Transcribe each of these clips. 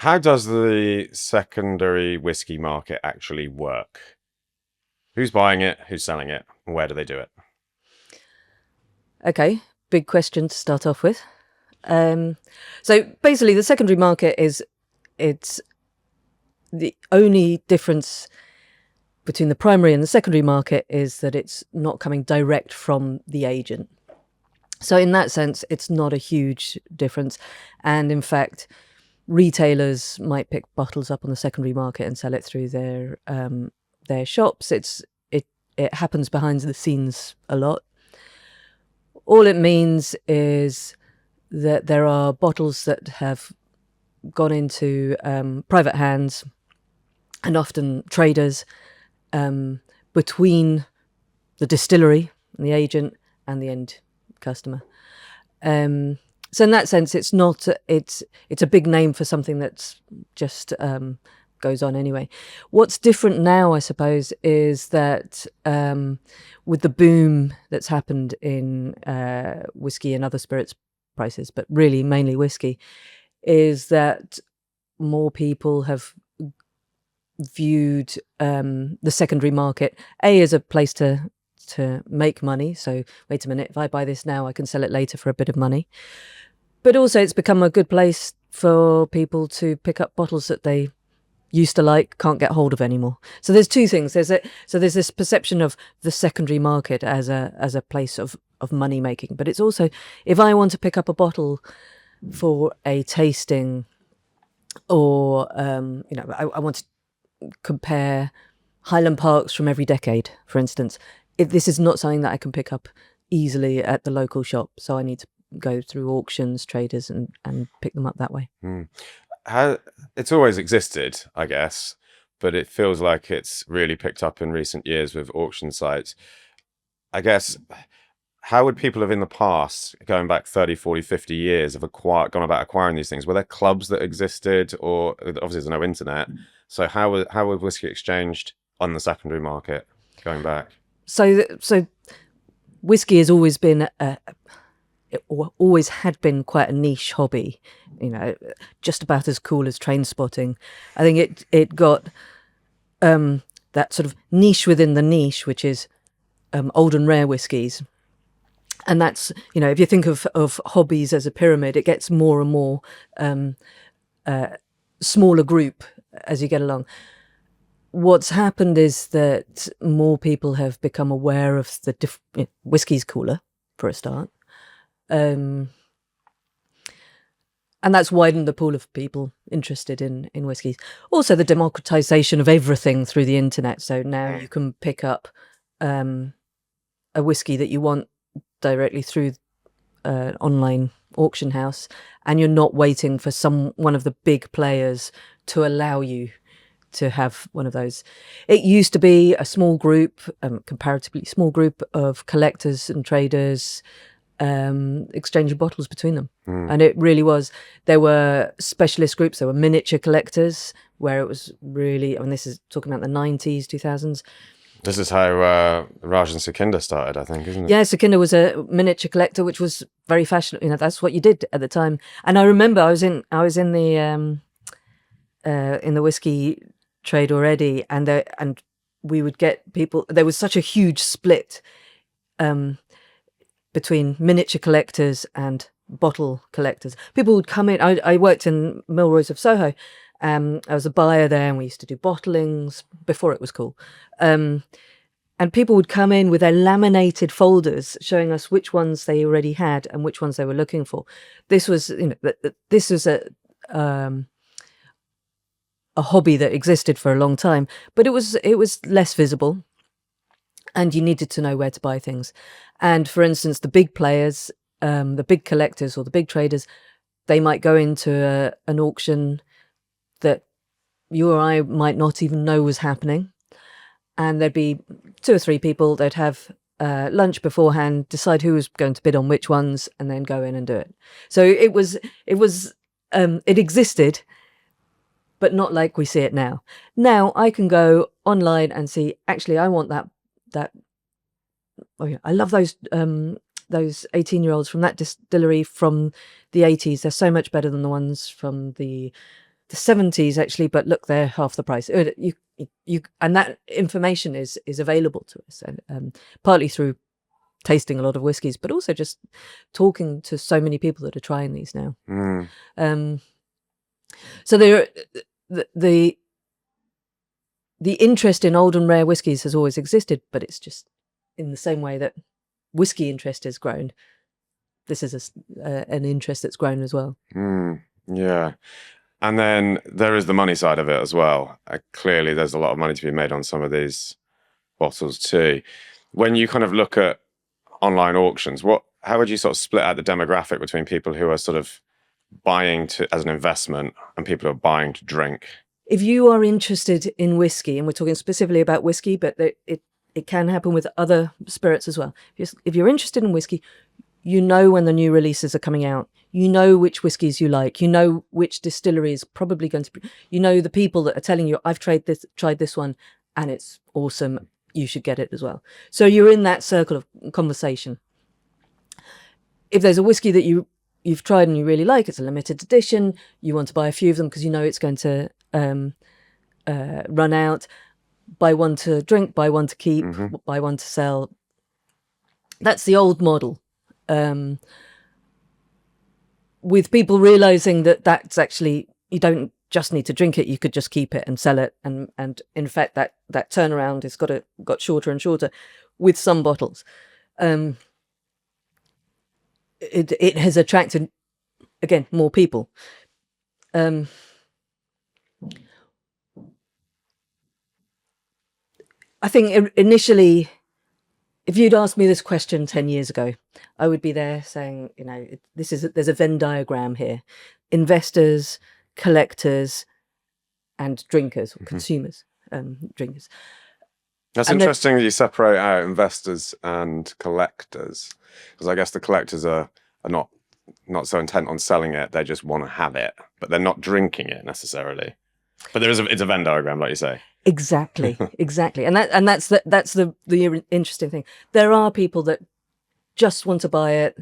How does the secondary whiskey market actually work? Who's buying it? Who's selling it? And where do they do it? Okay, big question to start off with. So basically, the secondary market it's the only difference between the primary and the secondary market is that it's not coming direct from the agent. So in that sense, it's not a huge difference. And in fact, retailers might pick bottles up on the secondary market and sell it through their shops. It happens behind the scenes a lot. All it means is that there are bottles that have gone into private hands and often traders between the distillery and the agent and the end customer. So in that sense, it's not. It's a big name for something that's just goes on anyway. What's different now, I suppose, is that with the boom that's happened in whiskey and other spirits prices, but really mainly whiskey, is that more people have viewed the secondary market as a place to make money. So wait a minute, if I buy this now, I can sell it later for a bit of money. But also it's become a good place for people to pick up bottles that they used to like, can't get hold of anymore. So there's two things. There's this perception of the secondary market as a place of money making, but it's also, if I want to pick up a bottle for a tasting, or I want to compare Highland Parks from every decade, for instance, if this is not something that I can pick up easily at the local shop, so I need to go through auctions, traders, and pick them up that way. It's always existed, I guess, but it feels like it's really picked up in recent years with auction sites. I guess, how would people have in the past, going back 30, 40, 50 years, have gone about acquiring these things? Were there clubs that existed, or obviously there's no internet? So how was whiskey exchanged on the secondary market going back? So whiskey has always been always had been quite a niche hobby, just about as cool as train spotting. I think it got that sort of niche within the niche, which is old and rare whiskies. And that's, if you think of hobbies as a pyramid, it gets more and more smaller group as you get along. What's happened is that more people have become aware of the whiskey's cooler, for a start. And that's widened the pool of people interested in whiskies. Also, the democratization of everything through the internet. So now you can pick up a whiskey that you want directly through an online auction house, and you're not waiting for one of the big players to allow you to have one of those. It used to be a small group, comparatively small group of collectors and traders exchanging bottles between them. And it really was, there were specialist groups, there were miniature collectors, where it was really, this is talking about the 90s, 2000s. This is how Raj and Sukhinder started, I think, isn't it? Yeah, Sukhinder was a miniature collector, which was very fashionable. That's what you did at the time. And I remember I was in the whiskey trade already, and we would get people. There was such a huge split between miniature collectors and bottle collectors. People would come in. I worked in Milroy's of Soho. I was a buyer there, and we used to do bottlings before it was cool. And people would come in with their laminated folders showing us which ones they already had and which ones they were looking for. This was, this was a hobby that existed for a long time, but it was less visible, and you needed to know where to buy things. And for instance, the big players, the big collectors or the big traders, they might go into an auction that you or I might not even know was happening. And there'd be 2 or 3 people, they'd have lunch beforehand, decide who was going to bid on which ones, and then go in and do it. So it existed, but not like we see it now. Now I can go online and see, actually, I want that. Oh yeah, I love those 18-year-olds from that distillery from the 80s. They're so much better than the ones from the the 70s actually, but look, they're half the price. And that information is available to us, and partly through tasting a lot of whiskies, but also just talking to so many people that are trying these now. So the interest in old and rare whiskies has always existed, but it's just in the same way that whiskey interest has grown. This is an interest that's grown as well. Yeah. And then there is the money side of it as well. Clearly, there's a lot of money to be made on some of these bottles too. When you kind of look at online auctions, how would you sort of split out the demographic between people who are sort of buying as an investment and people who are buying to drink? If you are interested in whiskey, and we're talking specifically about whiskey, but it can happen with other spirits as well. If you're interested in whiskey, you know when the new releases are coming out. You know which whiskies you like. You know which distillery is probably going to be. You know the people that are telling you, I've tried this one, and it's awesome. You should get it as well. So you're in that circle of conversation. If there's a whiskey that you've tried and you really like, it's a limited edition, you want to buy a few of them because you know it's going to run out. Buy one to drink, buy one to keep, buy one to sell. That's the old model. With people realizing that that's actually, you don't just need to drink it, you could just keep it and sell it, and in fact that turnaround has got shorter and shorter with some bottles. It has attracted, again, more people. I think initially, if you'd asked me this question 10 years ago, I would be there saying, there's a Venn diagram here. Investors, collectors, and drinkers, or consumers, drinkers. That's interesting that you separate out investors and collectors, because I guess the collectors are not so intent on selling it. They just want to have it, but they're not drinking it necessarily. But it's a Venn diagram, like you say. Exactly. And that's the interesting thing. There are people that just want to buy it,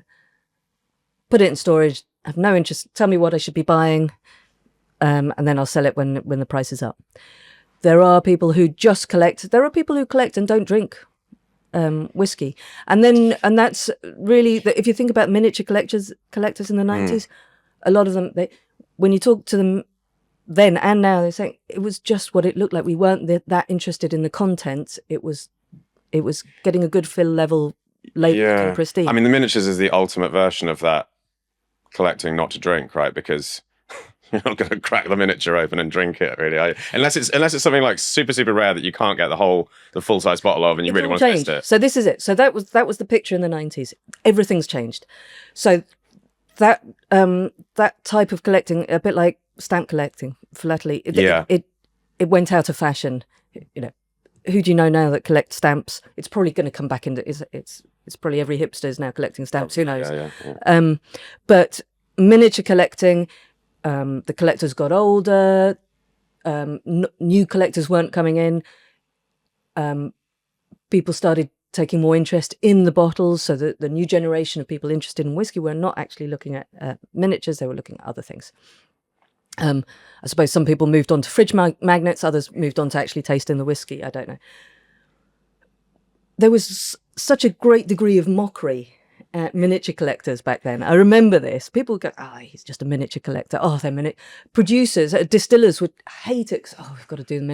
put it in storage, have no interest, tell me what I should be buying, and then I'll sell it when the price is up. There are people who just collect. There are people who collect and don't drink whiskey. And that's really, if you think about miniature collectors in the 90s, a lot of them, when you talk to them then and now, they're saying it was just what it looked like. We weren't that interested in the content. It was getting a good fill level, label, and prestige. I mean, the miniatures is the ultimate version of that collecting not to drink, right? Because you're not going to crack the miniature open and drink it, really, unless it's something like super, super rare that you can't get the full size bottle of, and you really want to taste it. So this is it. So that was the picture in the 90s. Everything's changed. So that type of collecting, a bit like stamp collecting, philately, it went out of fashion. Who do you know now that collects stamps? It's probably going to come back into it's probably every hipster is now collecting stamps. Who knows? Yeah. But miniature collecting. The collectors got older, new collectors weren't coming in, people started taking more interest in the bottles, so that the new generation of people interested in whiskey were not actually looking at miniatures, they were looking at other things. I suppose some people moved on to fridge magnets, others moved on to actually tasting the whiskey, I don't know. There was such a great degree of mockery at miniature collectors back then. I remember this. People would go, he's just a miniature collector. Oh, they're producers, distillers would hate it. Oh, we've got to do the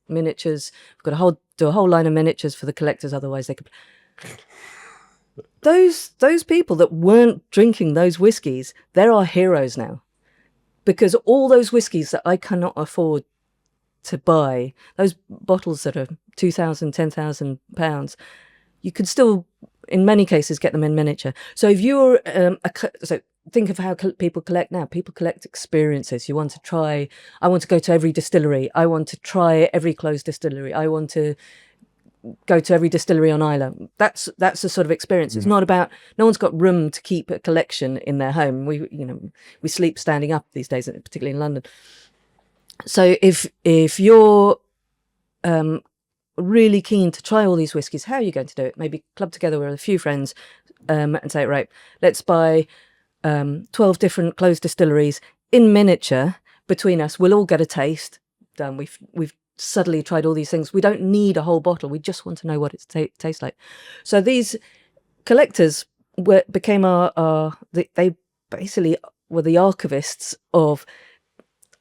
miniatures. We've got to do a whole line of miniatures for the collectors, otherwise they could. Those people that weren't drinking those whiskies, they're our heroes now, because all those whiskies that I cannot afford to buy, those bottles that are £2,000, £10,000, you could still, in many cases, get them in miniature. So if you're so think of how people collect now. People collect experiences. I want to go to every distillery. I want to try every closed distillery. I want to go to every distillery on Islay. That's the sort of experience. It's not about, no one's got room to keep a collection in their home. We sleep standing up these days, particularly in London. So if you're really keen to try all these whiskies, how are you going to do it? Maybe club together with a few friends and say, right, let's buy 12 different closed distilleries in miniature, between us, we'll all get a taste. Done. We've suddenly tried all these things. We don't need a whole bottle. We just want to know what it tastes like. So these collectors became they basically were the archivists of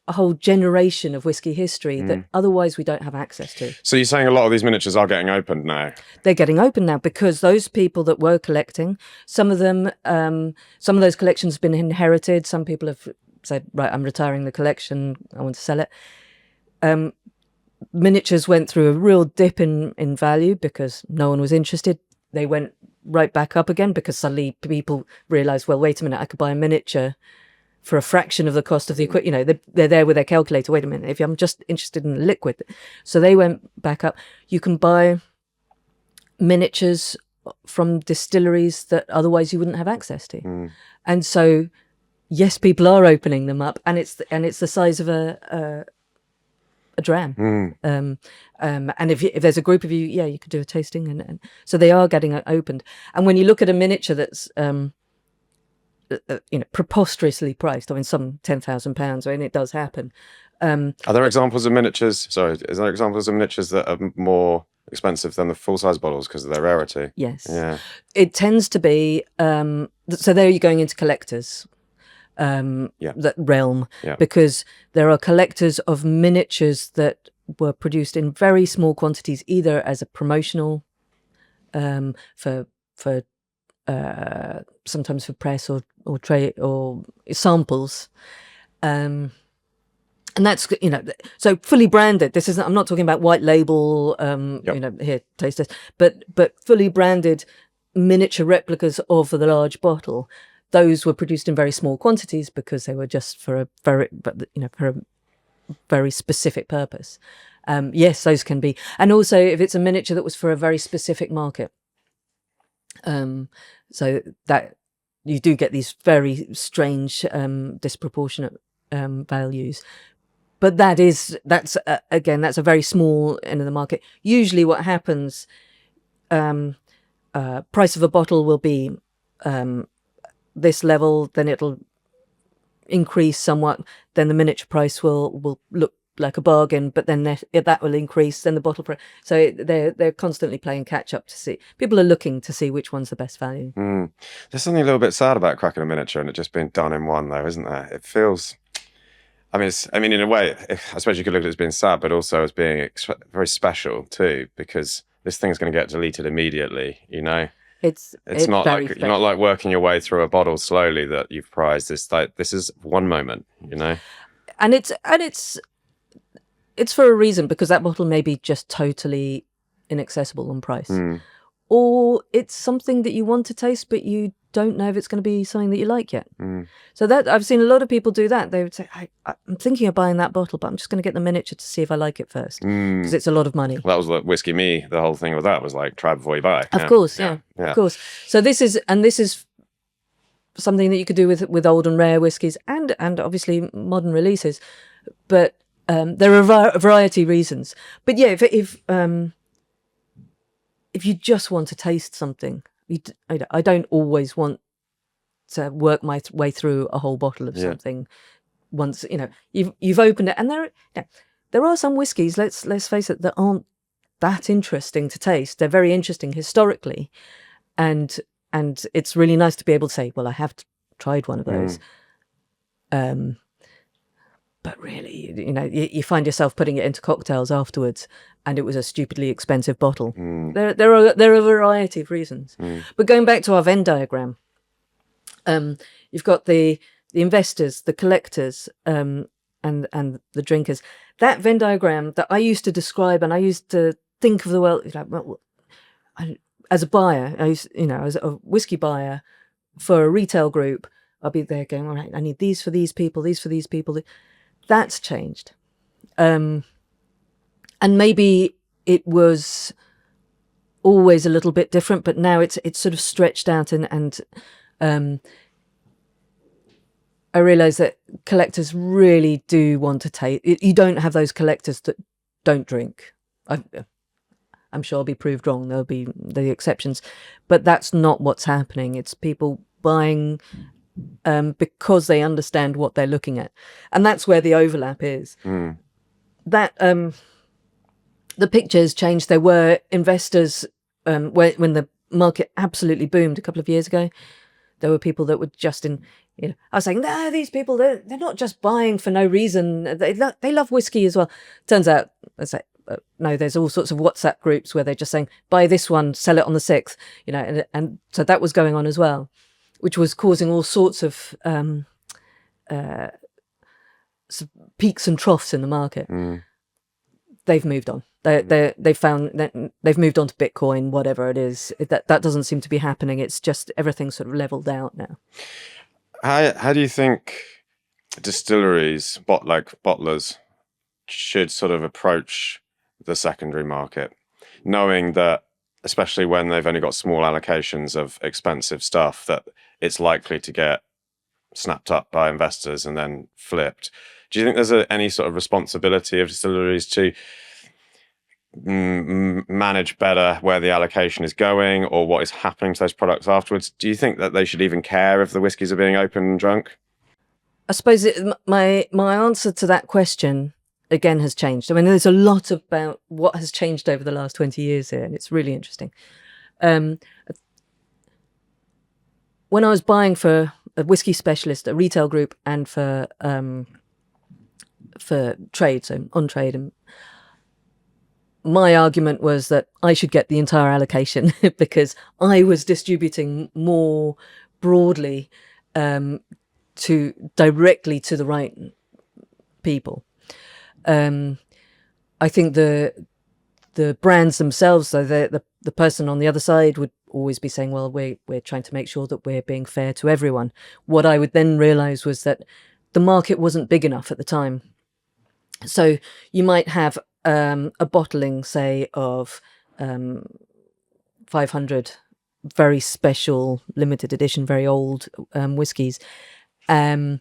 a whole generation of whiskey history that otherwise we don't have access to. So you're saying a lot of these miniatures are getting opened now? They're getting open now because those people that were collecting, some of those collections have been inherited. Some people have said, right, I'm retiring the collection, I want to sell it. Miniatures went through a real dip in value because no one was interested. They went right back up again because suddenly people realized, well, wait a minute, I could buy a miniature for a fraction of the cost of the equipment. You know, they're there with their calculator. Wait a minute, if I'm just interested in liquid. So they went back up. You can buy miniatures from distilleries that otherwise you wouldn't have access to. And so, yes, people are opening them up, and it's the size of a dram. And if there's a group of you, yeah, you could do a tasting, and so they are getting opened. And when you look at a miniature that's preposterously priced, I mean, some £10,000, I mean, it does happen. Are there examples of miniatures? Sorry, is there examples of miniatures that are more expensive than the full-size bottles because of their rarity? Yes. Yeah. It tends to be. So there you're going into collectors. That realm, because there are collectors of miniatures that were produced in very small quantities, either as a promotional, for sometimes for press or trade or samples, and that's, you know, so fully branded. This isn't. I'm not talking about white label. You know, here, taste this, but fully branded miniature replicas of the large bottle. Those were produced in very small quantities because they were just for a very specific purpose. Yes, those can be, and also if it's a miniature that was for a very specific market. So that you do get these very strange, disproportionate values. But that's a very small end of the market. Usually, what happens, price of a bottle will be this level, then it'll increase somewhat, then the miniature price will look like a bargain, but then that will increase, then the bottle price. So they're constantly playing catch up to see. People are looking to see which one's the best value. There's something a little bit sad about cracking a miniature and it just being done in one, though, isn't there? It feels. I mean, in a way, I suppose you could look at it as being sad, but also as being very special too, because this thing's going to get deleted immediately. You know. It's not like special. You're not like working your way through a bottle slowly that you've prized. It's like this is one moment, you know. And it's for a reason, because that bottle may be just totally inaccessible on price, or it's something that you want to taste, but you don't know if it's going to be something that you like yet. So that I've seen a lot of people do that. They would say, I'm thinking of buying that bottle, but I'm just going to get the miniature to see if I like it first, because it's a lot of money. Well, that was like Whiskey Me. The whole thing with that was like try before you buy. Of course, yeah, of course. So this is something that you could do with old and rare whiskies and obviously modern releases, but there are a variety of reasons. But yeah, if you just want to taste something, I don't always want to work my way through a whole bottle of something. Once you've opened it, and there are some whiskies. Let's face it, that aren't that interesting to taste. They're very interesting historically, and it's really nice to be able to say, well, I have tried one of those. But really, you find yourself putting it into cocktails afterwards, and it was a stupidly expensive bottle. There are a variety of reasons. But going back to our Venn diagram, you've got the investors, the collectors, and the drinkers. That Venn diagram that I used to describe, and I used to think of the world as a buyer. As a whiskey buyer for a retail group, I'll be there going, all right, I need these for these people, these for these people. That's changed. And maybe it was always a little bit different, but now it's sort of stretched out, and I realise that collectors really do want to taste. You don't have those collectors that don't drink. I'm sure I'll be proved wrong. There'll be the exceptions, but that's not what's happening. It's people buying because they understand what they're looking at, and that's where the overlap is. That the picture has changed. There were investors when the market absolutely boomed a couple of years ago. There were people that were just I was saying, no, these people, they're not just buying for no reason. They love whiskey as well. Turns out, no, there's all sorts of WhatsApp groups where they're just saying, buy this one, sell it on the 6th, and so that was going on as well, which was causing all sorts of peaks and troughs in the market. They've moved on. They found that they've moved on to Bitcoin, whatever it is. That doesn't seem to be happening. It's just everything's sort of leveled out now. How do you think distilleries, bottlers, should sort of approach the secondary market, knowing that, especially when they've only got small allocations of expensive stuff, that it's likely to get snapped up by investors and then flipped? Do you think there's any sort of responsibility of distilleries to manage better where the allocation is going or what is happening to those products afterwards? Do you think that they should even care if the whiskies are being opened and drunk? I suppose my answer to that question again has changed. I mean, there's a lot about what has changed over the last 20 years here, and it's really interesting. When I was buying for a whiskey specialist, a retail group, and for trade, so on trade, and my argument was that I should get the entire allocation because I was distributing more broadly directly to the right people. I think the brands themselves, though, the person on the other side would always be saying, well, we're trying to make sure that we're being fair to everyone. What I would then realize was that the market wasn't big enough at the time. So you might have a bottling, say, of 500 very special, limited edition, very old whiskies, and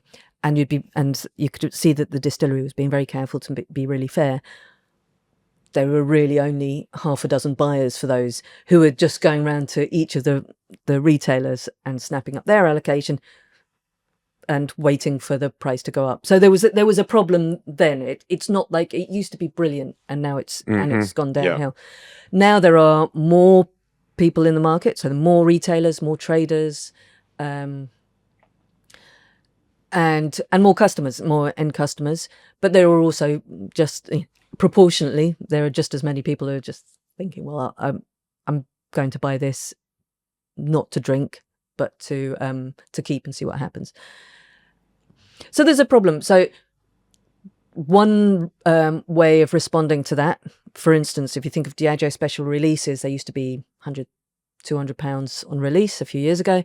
you could see that the distillery was being very careful to be really fair. There were really only half a dozen buyers for those who were just going around to each of the retailers and snapping up their allocation and waiting for the price to go up. So there was a problem then. It's not like it used to be brilliant and now it's gone downhill. Yeah. Now there are more people in the market, so more retailers, more traders, and more customers, more end customers. But there are also just proportionately, there are just as many people who are just thinking, well, I'm going to buy this not to drink, but to keep and see what happens. So there's a problem. So one way of responding to that, for instance, if you think of Diageo special releases, they used to be £100, £200 on release a few years ago.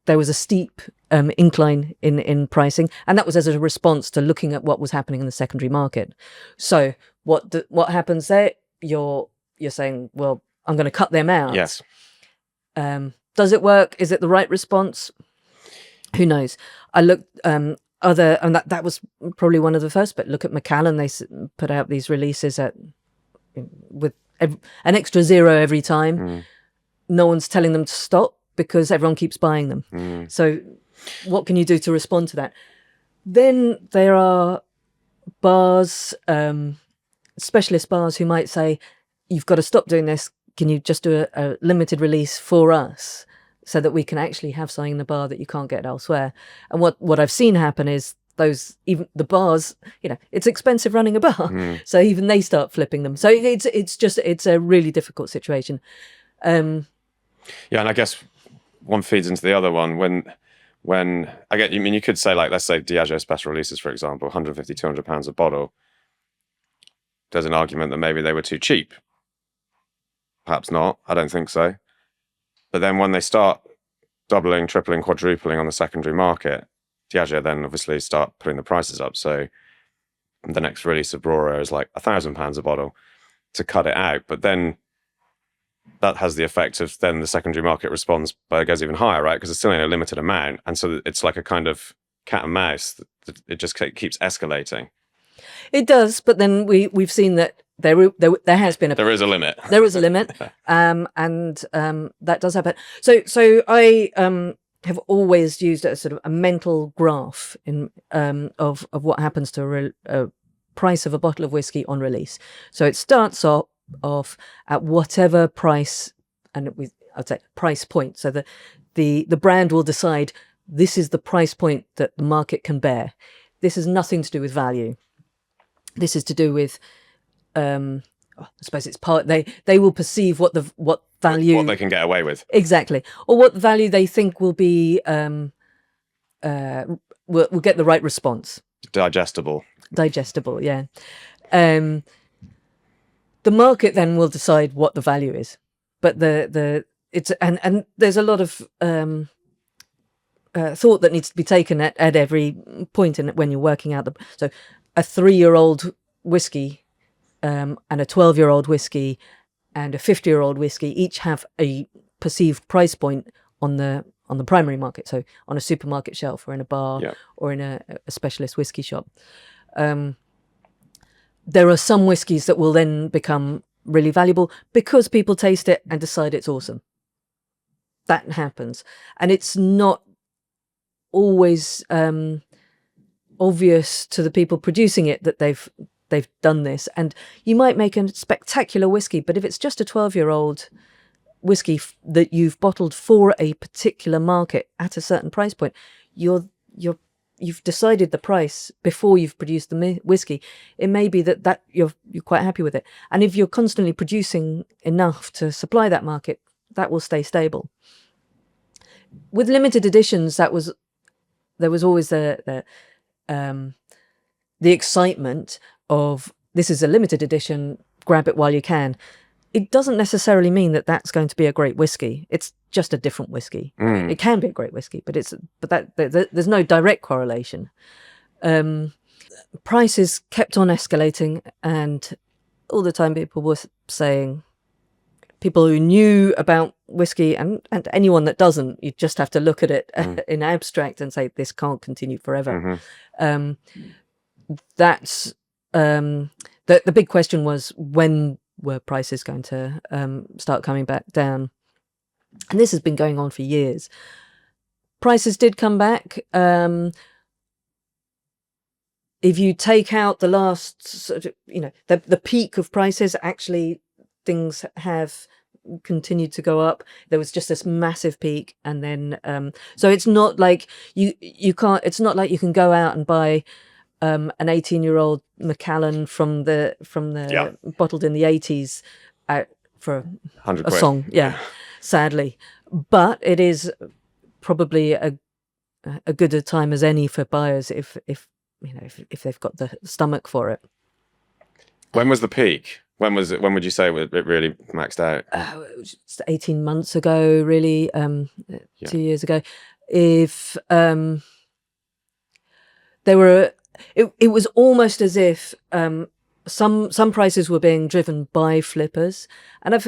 There was a steep incline in pricing, and that was as a response to looking at what was happening in the secondary market. So what happens there? You're saying, well, I'm going to cut them out. Yes. Does it work? Is it the right response? Who knows? I looked and that was probably one of the first. But look at Macallan; they put out these releases with an extra zero every time. No one's telling them to stop because everyone keeps buying them. So, what can you do to respond to that? Then there are bars, specialist bars, who might say, "You've got to stop doing this. Can you just do a limited release for us?" So that we can actually have something in the bar that you can't get elsewhere. And what I've seen happen is even the bars, it's expensive running a bar, so even they start flipping them. So it's a really difficult situation. Yeah, and I guess one feeds into the other one. When I get, you could say, like, let's say Diageo special releases, for example, £150, £200 a bottle. There's an argument that maybe they were too cheap. Perhaps not. I don't think so. But then when they start doubling, tripling, quadrupling on the secondary market, Diageo then obviously start putting the prices up. So the next release of Bordeaux is like £1,000 a bottle to cut it out. But then that has the effect of then the secondary market responds, but it goes even higher, right? Because it's still in a limited amount. And so it's like a kind of cat and mouse. It just keeps escalating. It does, but then we've seen that there has been there is a limit. There is a limit, and that does happen. So I have always used a sort of a mental graph in of what happens to a price of a bottle of whiskey on release. So it starts off at whatever price, and I'd say price point. So the brand will decide this is the price point that the market can bear. This has nothing to do with value. This is to do with, I suppose it's part. They will perceive what value, what they can get away with, exactly, or what value they think will be will get the right response. digestible. Yeah. The market then will decide what the value is, but it's and there's a lot of thought that needs to be taken at every point in it when you're working out so a 3-year-old whiskey and a 12-year-old whiskey and a 50-year-old whiskey each have a perceived price point on the primary market, so on a supermarket shelf or in a bar or in a specialist whiskey shop. There are some whiskies that will then become really valuable because people taste it and decide it's awesome. That happens, and it's not always obvious to the people producing it that they've done this. And you might make a spectacular whiskey, but if it's just a 12-year-old whiskey that you've bottled for a particular market at a certain price point, you've decided the price before you've produced the whiskey. It may be that you're quite happy with it, and if you're constantly producing enough to supply that market, that will stay stable. With limited editions, there was always the excitement of this is a limited edition, grab it while you can. It doesn't necessarily mean that that's going to be a great whiskey. It's just a different whiskey. It can be a great whiskey, but there's no direct correlation. Prices kept on escalating, and all the time people were saying, people who knew about whiskey and anyone that doesn't, you just have to look at it in abstract and say this can't continue forever. That's the big question was, when were prices going to start coming back down? And this has been going on for years. Prices did come back. If you take out the last sort of, the peak of prices, actually things have continued to go up. There was just this massive peak, and then so it's not like you can't. It's not like you can go out and buy an 18-year-old Macallan from the bottled in the 80s for a song. Yeah, sadly, but it is probably a good a time as any for buyers if they've got the stomach for it. When was the peak? When was it? When would you say it really maxed out? It was just 18 months ago, really. 2 years ago. If there were. It was almost as if some prices were being driven by flippers, and I've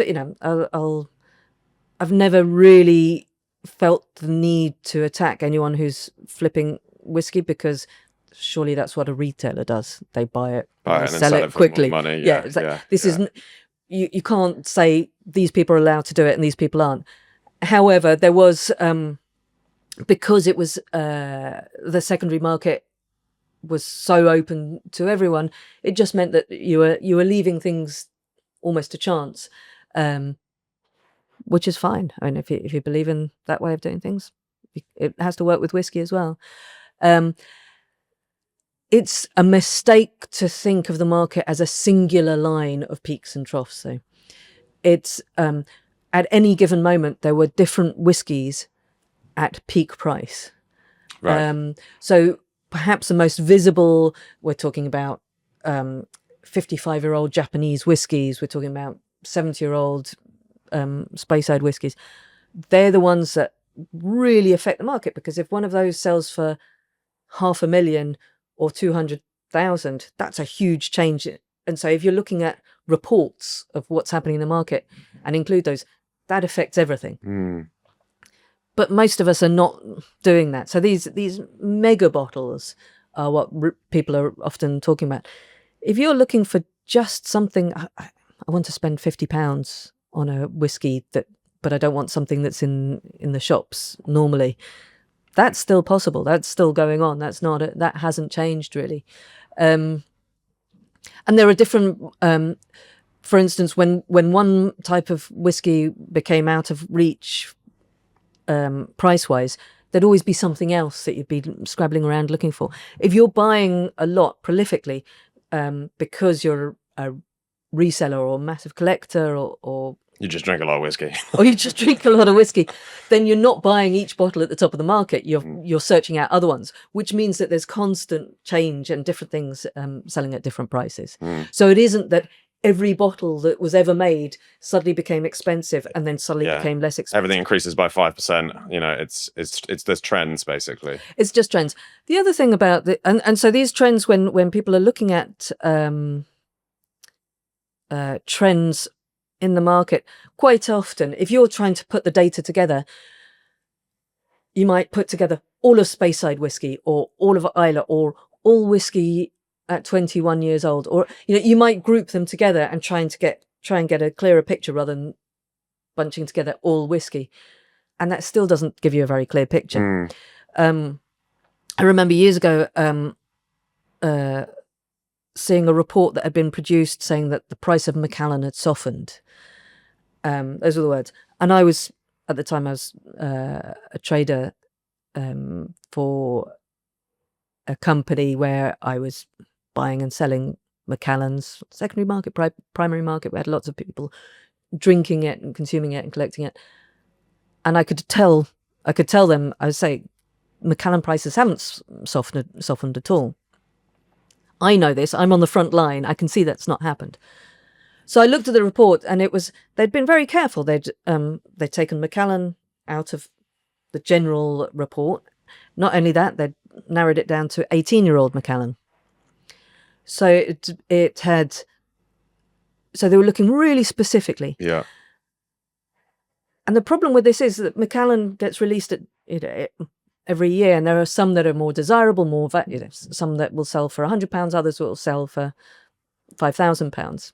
never really felt the need to attack anyone who's flipping whiskey, because surely that's what a retailer does. They buy it and sell it quickly. Money. This isn't. You can't say these people are allowed to do it and these people aren't. However, there was because it was the secondary market was so open to everyone, it just meant that you were leaving things almost to chance, which is fine. I mean, if you believe in that way of doing things, it has to work with whiskey as well. It's a mistake to think of the market as a singular line of peaks and troughs. So it's at any given moment there were different whiskies at peak price. Right. So perhaps the most visible, we're talking about 55-year-old Japanese whiskies. We're talking about 70-year-old Speyside whiskies. They're the ones that really affect the market, because if one of those sells for 500,000 or 200,000, that's a huge change. And so if you're looking at reports of what's happening in the market and include those, that affects everything. But most of us are not doing that. So these mega bottles are what people are often talking about. If you're looking for just something, I want to spend £50 on a whiskey that but I don't want something that's in the shops normally. That's still possible. That's still going on. That hasn't changed really. And there are different. For instance, when one type of whiskey became out of reach price-wise, there'd always be something else that you'd be scrabbling around looking for. If you're buying a lot prolifically because you're a reseller or a massive collector or You just drink a lot of whiskey. or you just drink a lot of whiskey, then you're not buying each bottle at the top of the market. You're searching out other ones, which means that there's constant change and different things selling at different prices. So it isn't that every bottle that was ever made suddenly became expensive and then suddenly became less expensive. Everything increases by 5%. You know, it's there's trends basically. It's just trends. The other thing about and so these trends, when people are looking at trends in the market, quite often, if you're trying to put the data together, you might put together all of Speyside whiskey or all of Islay or all whiskey at 21 years old, or you might group them together and try and get a clearer picture rather than bunching together all whiskey, and that still doesn't give you a very clear picture. I remember years ago seeing a report that had been produced saying that the price of Macallan had softened. Those were the words. And at the time I was a trader for a company where I was buying and selling Macallans, secondary market, primary market. We had lots of people drinking it and consuming it and collecting it. And I could tell them, I would say, Macallan prices haven't softened at all. I know this. I'm on the front line. I can see that's not happened. So I looked at the report, and they'd been very careful. They'd taken Macallan out of the general report. Not only that, they'd narrowed it down to 18-year-old Macallan. So so they were looking really specifically. Yeah. And the problem with this is that Macallan gets released at every year, and there are some that are more desirable, some that will sell for £100, others will sell for £5,000.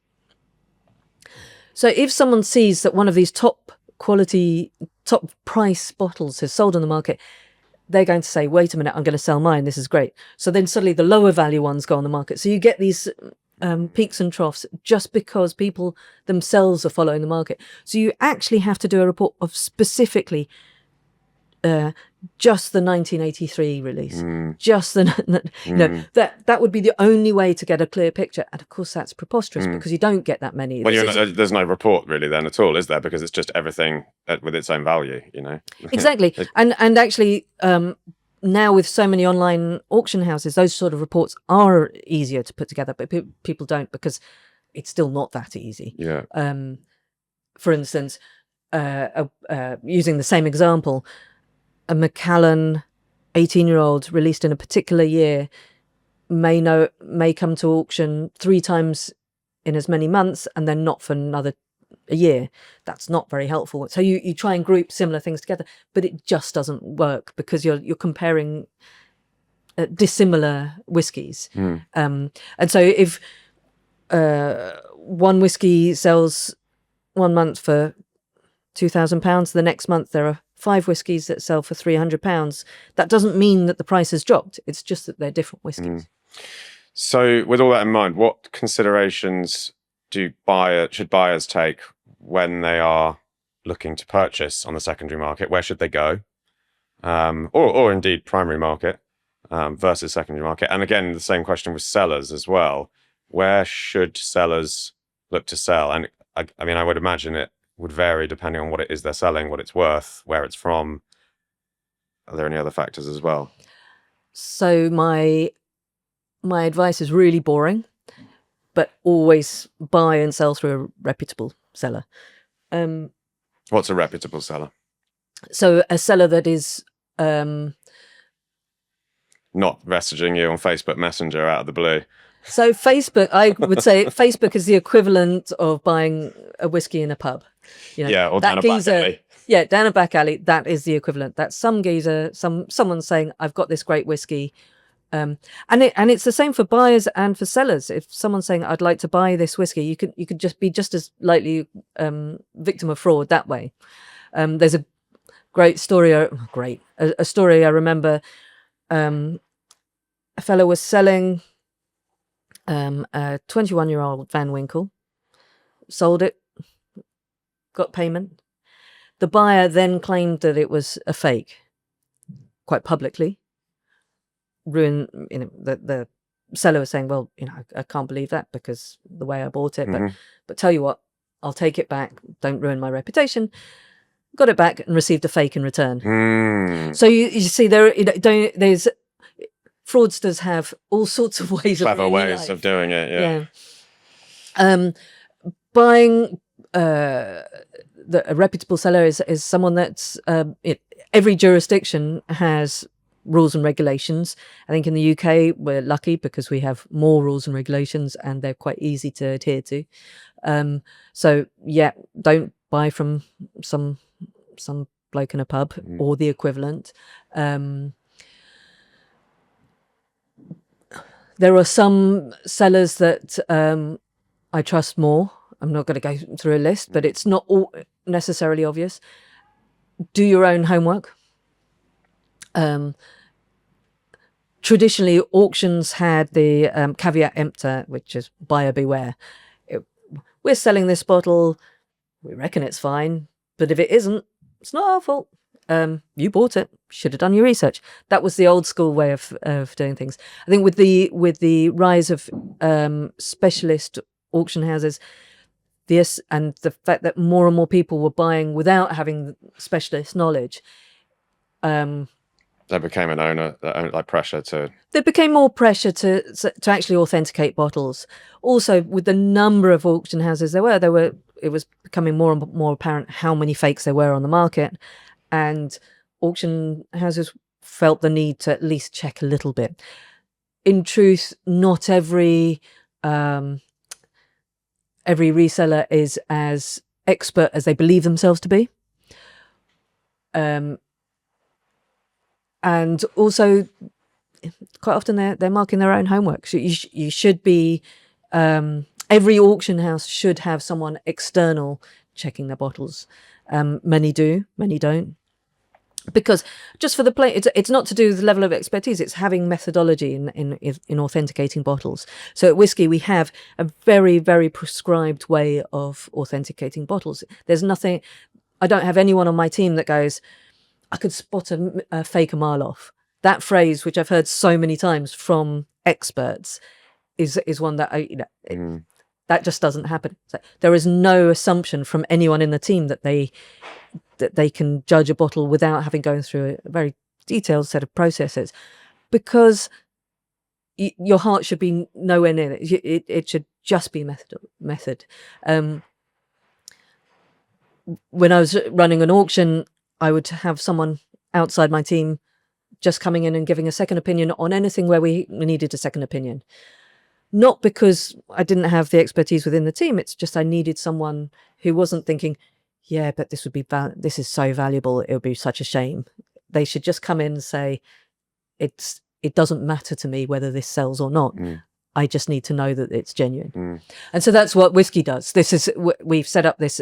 So if someone sees that one of these top quality, top price bottles is sold on the market, they're going to say, wait a minute, I'm going to sell mine, this is great. So then suddenly the lower value ones go on the market. So you get these peaks and troughs just because people themselves are following the market. So you actually have to do a report of specifically just the 1983 release, just that would be the only way to get a clear picture. And of course that's preposterous because you don't get that many. Well, there's no report really then at all, is there? Because it's just everything with its own value, Exactly. And actually now with so many online auction houses, those sort of reports are easier to put together, but people don't, because it's still not that easy. Yeah. For instance, using the same example, a Macallan 18-year-old released in a particular year may come to auction 3 times in as many months and then not for a year. That's not very helpful. So you try and group similar things together, but it just doesn't work because you're comparing dissimilar whiskies. And so if one whiskey sells 1 month for £2,000, the next month there are 5 whiskies that sell for £300. That doesn't mean that the price has dropped. It's just that they're different whiskies. So with all that in mind, what considerations should buyers take when they are looking to purchase on the secondary market? Where should they go? Or indeed primary market versus secondary market? And again, the same question with sellers as well. Where should sellers look to sell? And I mean, I would imagine it would vary depending on what it is they're selling, what it's worth, where it's from. Are there any other factors as well? So my advice is really boring, but always buy and sell through a reputable seller. What's a reputable seller? So a seller that is not messaging you on Facebook Messenger out of the blue. So Facebook, I would say Facebook is the equivalent of buying a whiskey in a pub. Or down a back alley. Yeah, down a back alley. That is the equivalent. That's some geezer, someone saying, "I've got this great whiskey," and it's the same for buyers and for sellers. If someone's saying, "I'd like to buy this whiskey," you could just be just as likely victim of fraud that way. There's a great story. A story I remember. A fellow was selling a 21-year-old Van Winkle, sold it, got payment. The buyer then claimed that it was a fake, quite publicly. The seller was saying, well, I can't believe that because the way I bought it, but tell you what, I'll take it back. Don't ruin my reputation. Got it back and received a fake in return. So you see, there's fraudsters have all sorts of ways, clever ways of doing it. Yeah. Buying a reputable seller is someone that's every jurisdiction has rules and regulations. I think in the UK we're lucky because we have more rules and regulations and they're quite easy to adhere to. So yeah, don't buy from some bloke in a pub or the equivalent. There are some sellers that I trust more. I'm not going to go through a list, but it's not all necessarily obvious. Do your own homework. Traditionally, auctions had the caveat emptor, which is buyer beware. We're selling this bottle. We reckon it's fine, but if it isn't, it's not our fault. You bought it. Should have done your research. That was the old school way of doing things. I think with the rise of specialist auction houses, and the fact that more and more people were buying without having specialist knowledge, there became like pressure to. There became more pressure to actually authenticate bottles. Also, with the number of auction houses there were, it was becoming more and more apparent how many fakes there were on the market, and auction houses felt the need to at least check a little bit. In truth, not every reseller is as expert as they believe themselves to be. And also, quite often they're marking their own homework. So you should be, every auction house should have someone external checking their bottles. Many do, many don't. Because just for the play, it's not to do with the level of expertise. It's having methodology in authenticating bottles. So at Whisky, we have a very, very prescribed way of authenticating bottles. There's nothing. I don't have anyone on my team that goes, I could spot a fake a mile off. That phrase, which I've heard so many times from experts, is one that that just doesn't happen. So there is no assumption from anyone in the team that they can judge a bottle without having gone through a very detailed set of processes, because your heart should be nowhere near it. It should just be method. When I was running an auction, I would have someone outside my team just coming in and giving a second opinion on anything where we needed a second opinion. Not because I didn't have the expertise within the team. It's just I needed someone who wasn't thinking, yeah, but this would be this is so valuable. It would be such a shame. They should just come in and say, it doesn't matter to me whether this sells or not. I just need to know that it's genuine. And so that's what Whisky does. We've set up this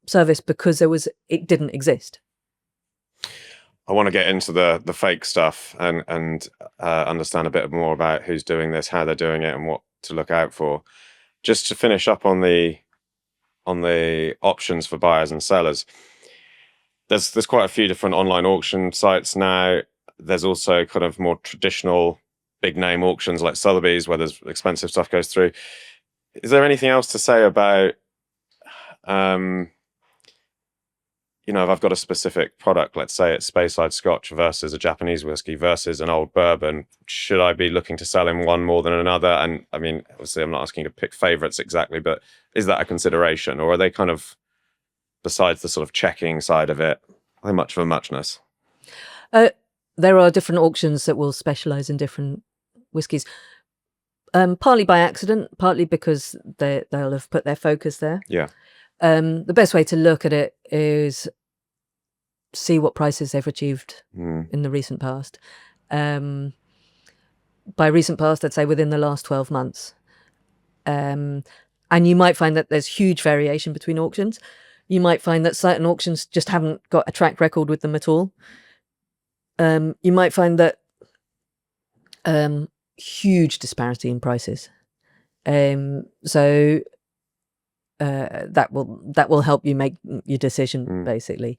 service because it didn't exist. I want to get into the fake stuff and understand a bit more about who's doing this, how they're doing it, and what to look out for. Just to finish up on the options for buyers and sellers, there's quite a few different online auction sites now. There's also kind of more traditional big name auctions like Sotheby's, where there's expensive stuff goes through. Is there anything else to say about if I've got a specific product, let's say it's Speyside Scotch versus a Japanese whiskey versus an old bourbon, should I be looking to sell in one more than another? And I mean, obviously I'm not asking you to pick favorites exactly, but is that a consideration, or are they kind of, besides the sort of checking side of it, are they much of a muchness? There are different auctions that will specialize in different whiskies, partly by accident, partly because they'll have put their focus there. Yeah. The best way to look at it is see what prices they've achieved in the recent past. By recent past, I'd say within the last 12 months. And you might find that there's huge variation between auctions. You might find that certain auctions just haven't got a track record with them at all. You might find that huge disparity in prices. So that will help you make your decision, basically.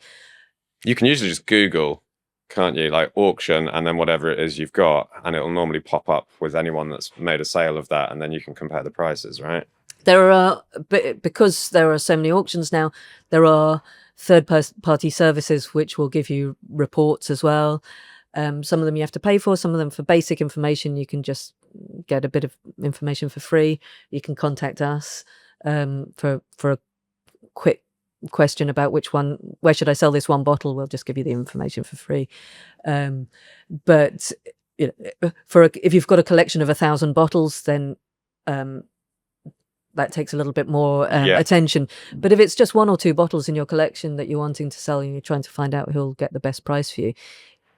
You can usually just Google, can't you, like auction and then whatever it is you've got, and it'll normally pop up with anyone that's made a sale of that, and then you can compare the prices, right? There are, because there are so many auctions now, there are third-party services which will give you reports as well. Some of them you have to pay for, some of them for basic information. You can just get a bit of information for free. You can contact us for a quick question about where should I sell this one bottle. We'll just give you the information for free. But you know, if you've got a collection of 1,000 bottles, then that takes a little bit more attention. But if it's just 1 or 2 bottles in your collection that you're wanting to sell and you're trying to find out who'll get the best price for you,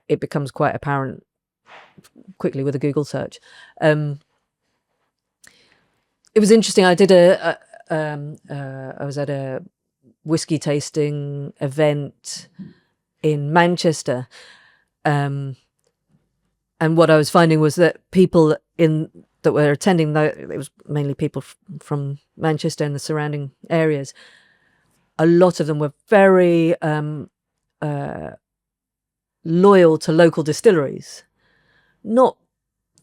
it becomes quite apparent quickly with a Google search. It was interesting. I did I was at a whiskey tasting event in Manchester, and what I was finding was that people that were attending, though it was mainly people from Manchester and the surrounding areas, a lot of them were very loyal to local distilleries, not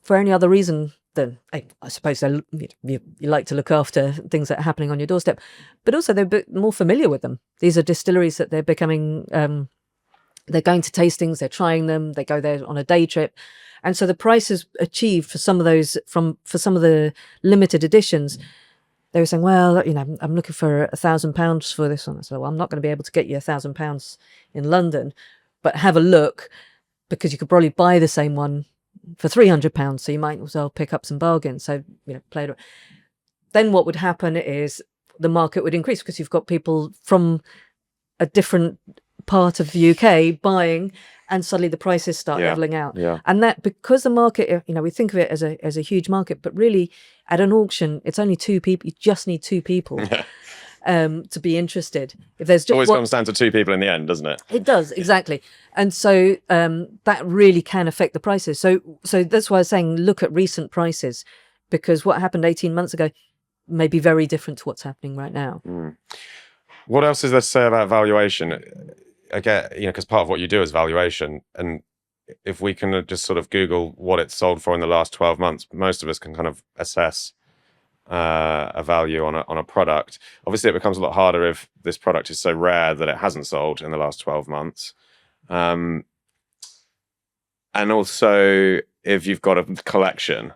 for any other reason than, I suppose, you like to look after things that are happening on your doorstep, but also they're a bit more familiar with them. These are distilleries that they're becoming, they're going to tastings, they're trying them, they go there on a day trip. And so the prices achieved for some of those, for some of the limited editions, they were saying, well, you know, I'm looking for £1,000 for this one. I said, well, I'm not going to be able to get you £1,000 in London, but have a look, because you could probably buy the same one for £300. So you might as well pick up some bargains. So, you know, play it. Then what would happen is the market would increase, because you've got people from a different part of the UK buying, and suddenly the prices start leveling out. And that, because the market, you know, we think of it as a huge market, but really at an auction, it's only 2 people. You just need 2 people to be interested. If there's just always comes down to 2 people in the end, doesn't it? It does, exactly. And so that really can affect the prices. So that's why I was saying, look at recent prices, because what happened 18 months ago may be very different to what's happening right now. What else is there to say about valuation? I get, you know, because part of what you do is valuation, and if we can just sort of Google what it's sold for in the last 12 months, most of us can kind of assess a value on a product. Obviously, it becomes a lot harder if this product is so rare that it hasn't sold in the last 12 months. And also, if you've got a collection,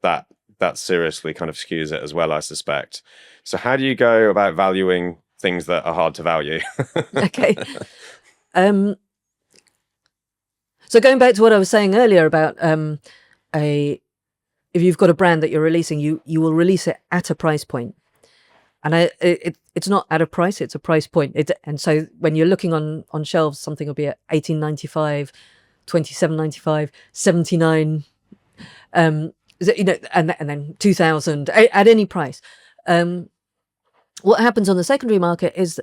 that seriously kind of skews it as well, I suspect. So how do you go about valuing things that are hard to value? Okay. So going back to what I was saying earlier about if you've got a brand that you're releasing, you will release it at a price point. And it's not at a price, it's a price point. And so when you're looking on shelves, something will be at $18.95, $27.95, $79, you know, and then $2,000 at any price. What happens on the secondary market is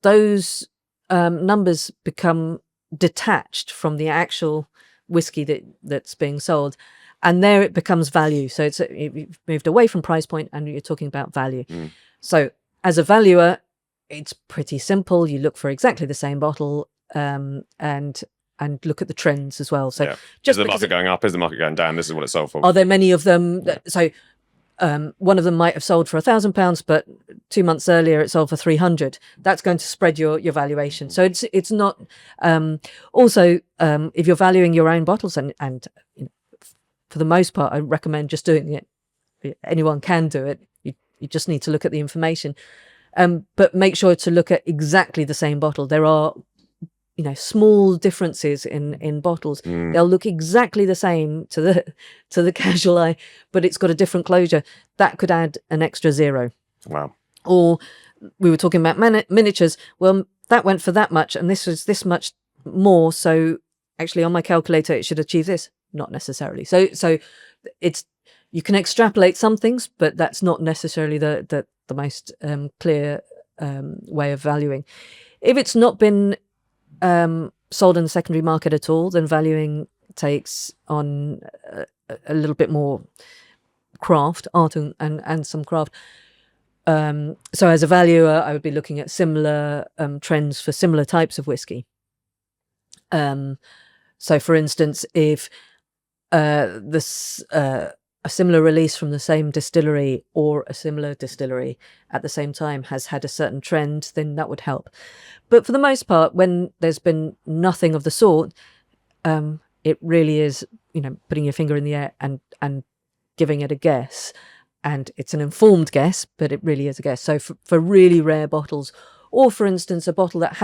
those numbers become detached from the actual whiskey that's being sold, and there it becomes value. So you've moved away from price point and you're talking about value. So as a valuer, it's pretty simple. You look for exactly the same bottle and look at the trends as well. So just, is the market going up? Is the market going down? This is what it's sold for. Are there many of them? So one of them might have sold for £1,000, but 2 months earlier it sold for 300. That's going to spread your valuation. So it's not. Also, if you're valuing your own bottles, and you know, for the most part, I recommend just doing it. Anyone can do it. You just need to look at the information, but make sure to look at exactly the same bottle. There are, you know, small differences in bottles. They'll look exactly the same to the casual eye, but it's got a different closure. That could add an extra 0. Wow. Or we were talking about miniatures. Well, that went for that much, and this was this much more. So actually, on my calculator, it should achieve this. Not necessarily. So it's, you can extrapolate some things, but that's not necessarily the most clear way of valuing. If it's not been sold in the secondary market at all, then valuing takes on a little bit more craft, art and some craft. So as a valuer, I would be looking at similar trends for similar types of whiskey. So for instance, if a similar release from the same distillery or a similar distillery at the same time has had a certain trend, then that would help. But for the most part, when there's been nothing of the sort, it really is, putting your finger in the air and giving it a guess. And it's an informed guess, but it really is a guess. So for really rare bottles, or for instance, a bottle that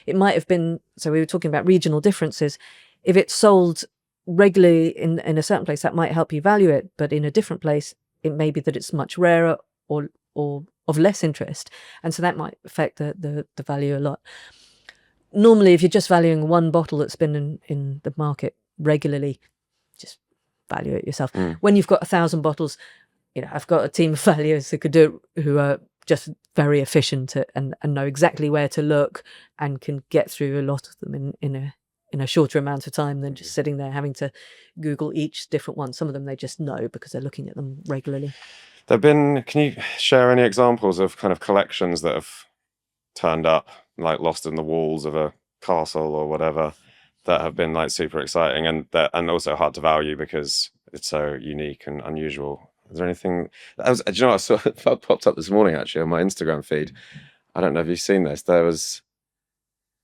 it might have been, so we were talking about regional differences. If it's sold regularly in a certain place, that might help you value it, but in a different place, it may be that it's much rarer or of less interest, and so that might affect the value a lot. Normally, if you're just valuing one bottle that's been in the market regularly, just value it yourself. When you've got 1,000 bottles, I've got a team of valuers who are just very efficient and know exactly where to look and can get through a lot of them in a shorter amount of time than just sitting there having to Google each different one. Some of them they just know because they're looking at them regularly. Can you share any examples of kind of collections that have turned up, like lost in the walls of a castle or whatever, that have been like super exciting and also hard to value because it's so unique and unusual? Is there anything? Do you know what I saw? It popped up this morning actually on my Instagram feed. I don't know if you've seen this. There was,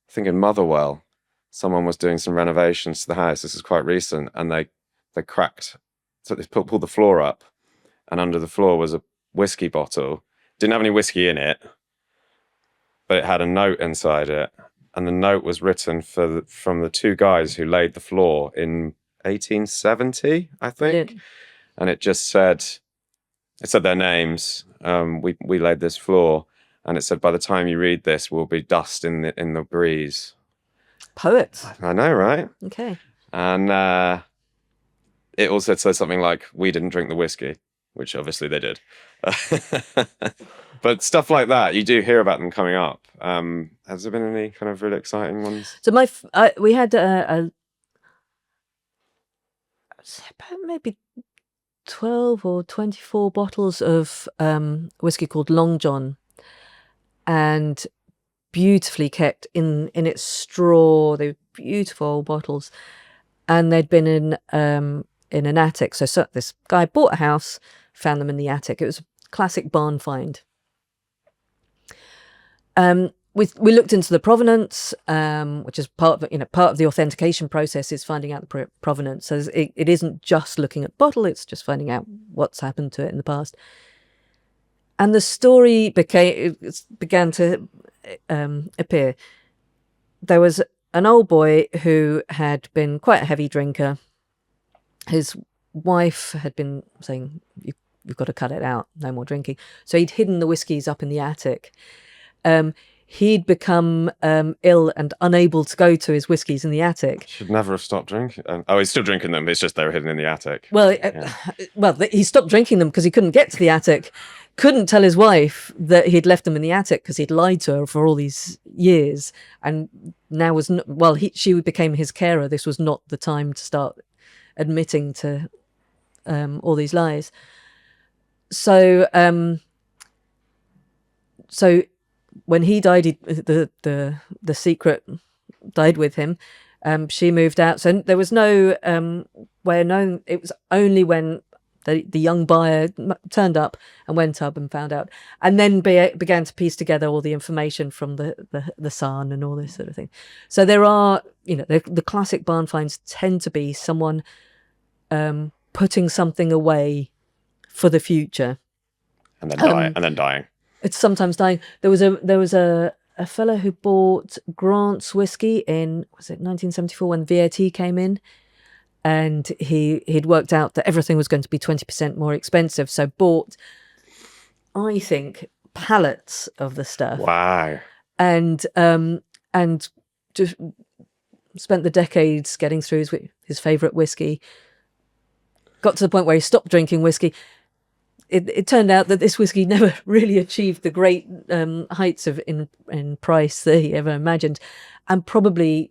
I think in Motherwell, someone was doing some renovations to the house. This is quite recent, and they cracked. So they pulled the floor up, and under the floor was a whiskey bottle. Didn't have any whiskey in it, but it had a note inside it, and the note was written from the two guys who laid the floor in 1870, I think. Yeah. And it said their names. We laid this floor, and it said, by the time you read this, will be dust in the breeze. Poets. I know, right? Okay. And it also says something like, we didn't drink the whiskey, which obviously they did. But stuff like that, you do hear about them coming up. Has there been any kind of really exciting ones? So we had maybe 12 or 24 bottles of whiskey called Long John, and beautifully kept in its straw. They were beautiful old bottles, and they'd been in an attic. So this guy bought a house, found them in the attic. It was a classic barn find. We looked into the provenance, which is part of the authentication process is finding out the provenance. So it isn't just looking at bottle; it's just finding out what's happened to it in the past. And the story began to appear. There was an old boy who had been quite a heavy drinker. His wife had been saying, "You've got to cut it out. No more drinking." So he'd hidden the whiskies up in the attic. He'd become ill and unable to go to his whiskies in the attic. Should never have stopped drinking. He's still drinking them. It's just they were hidden in the attic. Well, he stopped drinking them because he couldn't get to the attic. Couldn't tell his wife that he'd left them in the attic because he'd lied to her for all these years. And now she became his carer. This was not the time to start admitting to all these lies. So when he died, the secret died with him. She moved out, so there was no way of knowing. It was only when the young buyer turned up and went up and found out, and then began to piece together all the information from the San and all this sort of thing. So there are, the classic barn finds tend to be someone putting something away for the future, and then dying. It's sometimes dying. There was a fellow who bought Grant's whiskey in, was it 1974 when VAT came in, and he'd worked out that everything was going to be 20% more expensive, so bought, I think, pallets of the stuff. Wow. And just spent the decades getting through his favourite whiskey. Got to the point where he stopped drinking whiskey. it turned out that this whiskey never really achieved the great heights of in price that he ever imagined, and probably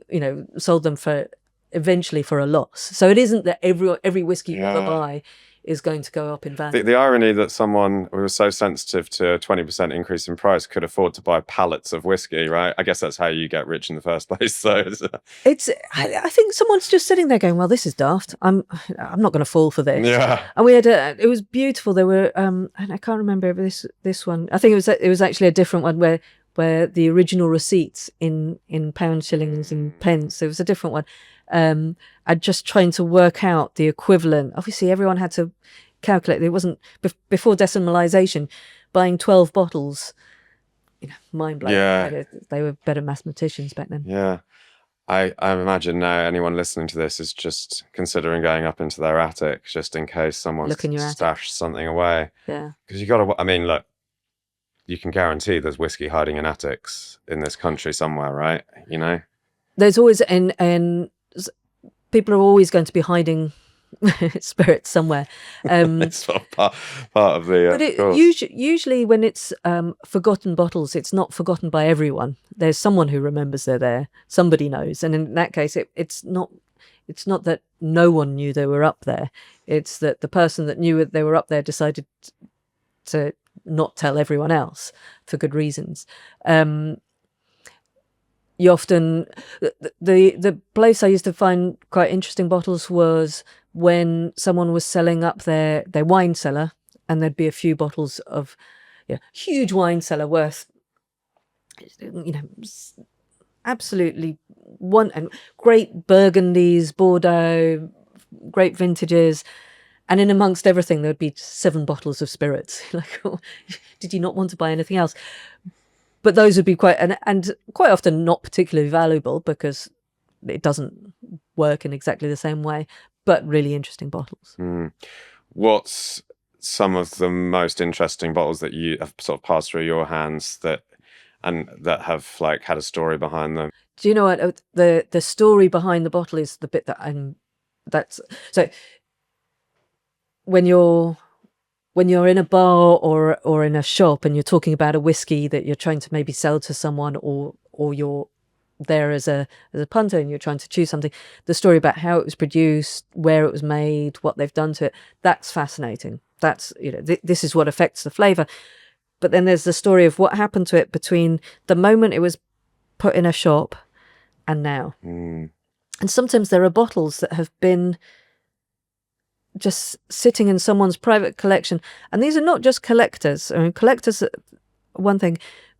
sold them for eventually for a loss. So it isn't that every whiskey you ever buy is going to go up in value. The irony that someone who was so sensitive to a 20% increase in price could afford to buy pallets of whiskey, right? I guess that's how you get rich in the first place. So I think someone's just sitting there going, well, this is daft. I'm not going to fall for this. Yeah. And we had it was beautiful. There were and I can't remember this one. I think it was actually a different one where the original receipts in pounds, shillings and pence, it was a different one. I'm just trying to work out the equivalent. Obviously, everyone had to calculate. It wasn't before decimalisation. Buying 12 bottles, mind blowing. Yeah. They were better mathematicians back then. Yeah. I imagine now anyone listening to this is just considering going up into their attic just in case someone's stashed something away. Yeah. Because you got to, I mean, look, you can guarantee there's whiskey hiding in attics in this country somewhere, right? There's always, and people are always going to be hiding spirits somewhere. It's sort of part of the. But usually when it's forgotten bottles, it's not forgotten by everyone. There's someone who remembers they're there. Somebody knows, and in that case, it's not that no one knew they were up there. It's that the person that knew they were up there decided to not tell everyone else for good reasons. You often the place I used to find quite interesting bottles was when someone was selling up their wine cellar, and there'd be a few bottles of huge wine cellar worth absolutely and great Burgundies, Bordeaux, great vintages, and in amongst everything there'd be 7 bottles of spirits. Like, did you not want to buy anything else? But those would be quite often not particularly valuable because it doesn't work in exactly the same way, but really interesting bottles. What's some of the most interesting bottles that you have sort of passed through your hands that have like had a story behind them? Do you know what the story behind the bottle is? The bit that's so when you're in a bar or in a shop and you're talking about a whiskey that you're trying to maybe sell to someone, or you're there as a punter and you're trying to choose something, the story about how it was produced, where it was made, what they've done to it, that's fascinating. That's this is what affects the flavour. But then there's the story of what happened to it between the moment it was put in a shop and now. And sometimes there are bottles that have been just sitting in someone's private collection, and these are not just collectors. I mean, collectors are one thing,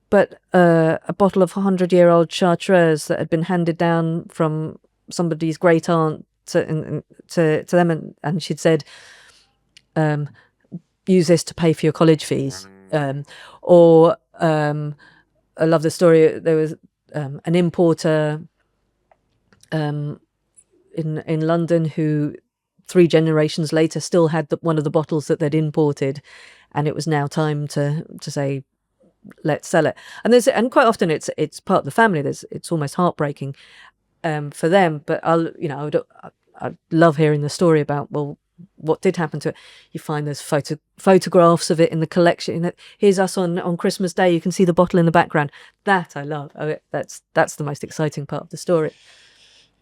but a bottle of 100-year-old Chartreuse that had been handed down from somebody's great aunt to them, and she'd said, use this to pay for your college fees. Or I love the story. There was an importer in London who 3 generations later still had one of the bottles that they'd imported, and it was now time to say, let's sell it. And quite often it's part of the family. It's almost heartbreaking for them. But I'd love hearing the story about, well, what did happen to it. You find there's photographs of it in the collection. Here's us on Christmas Day. You can see the bottle in the background. That I love. That's the most exciting part of the story.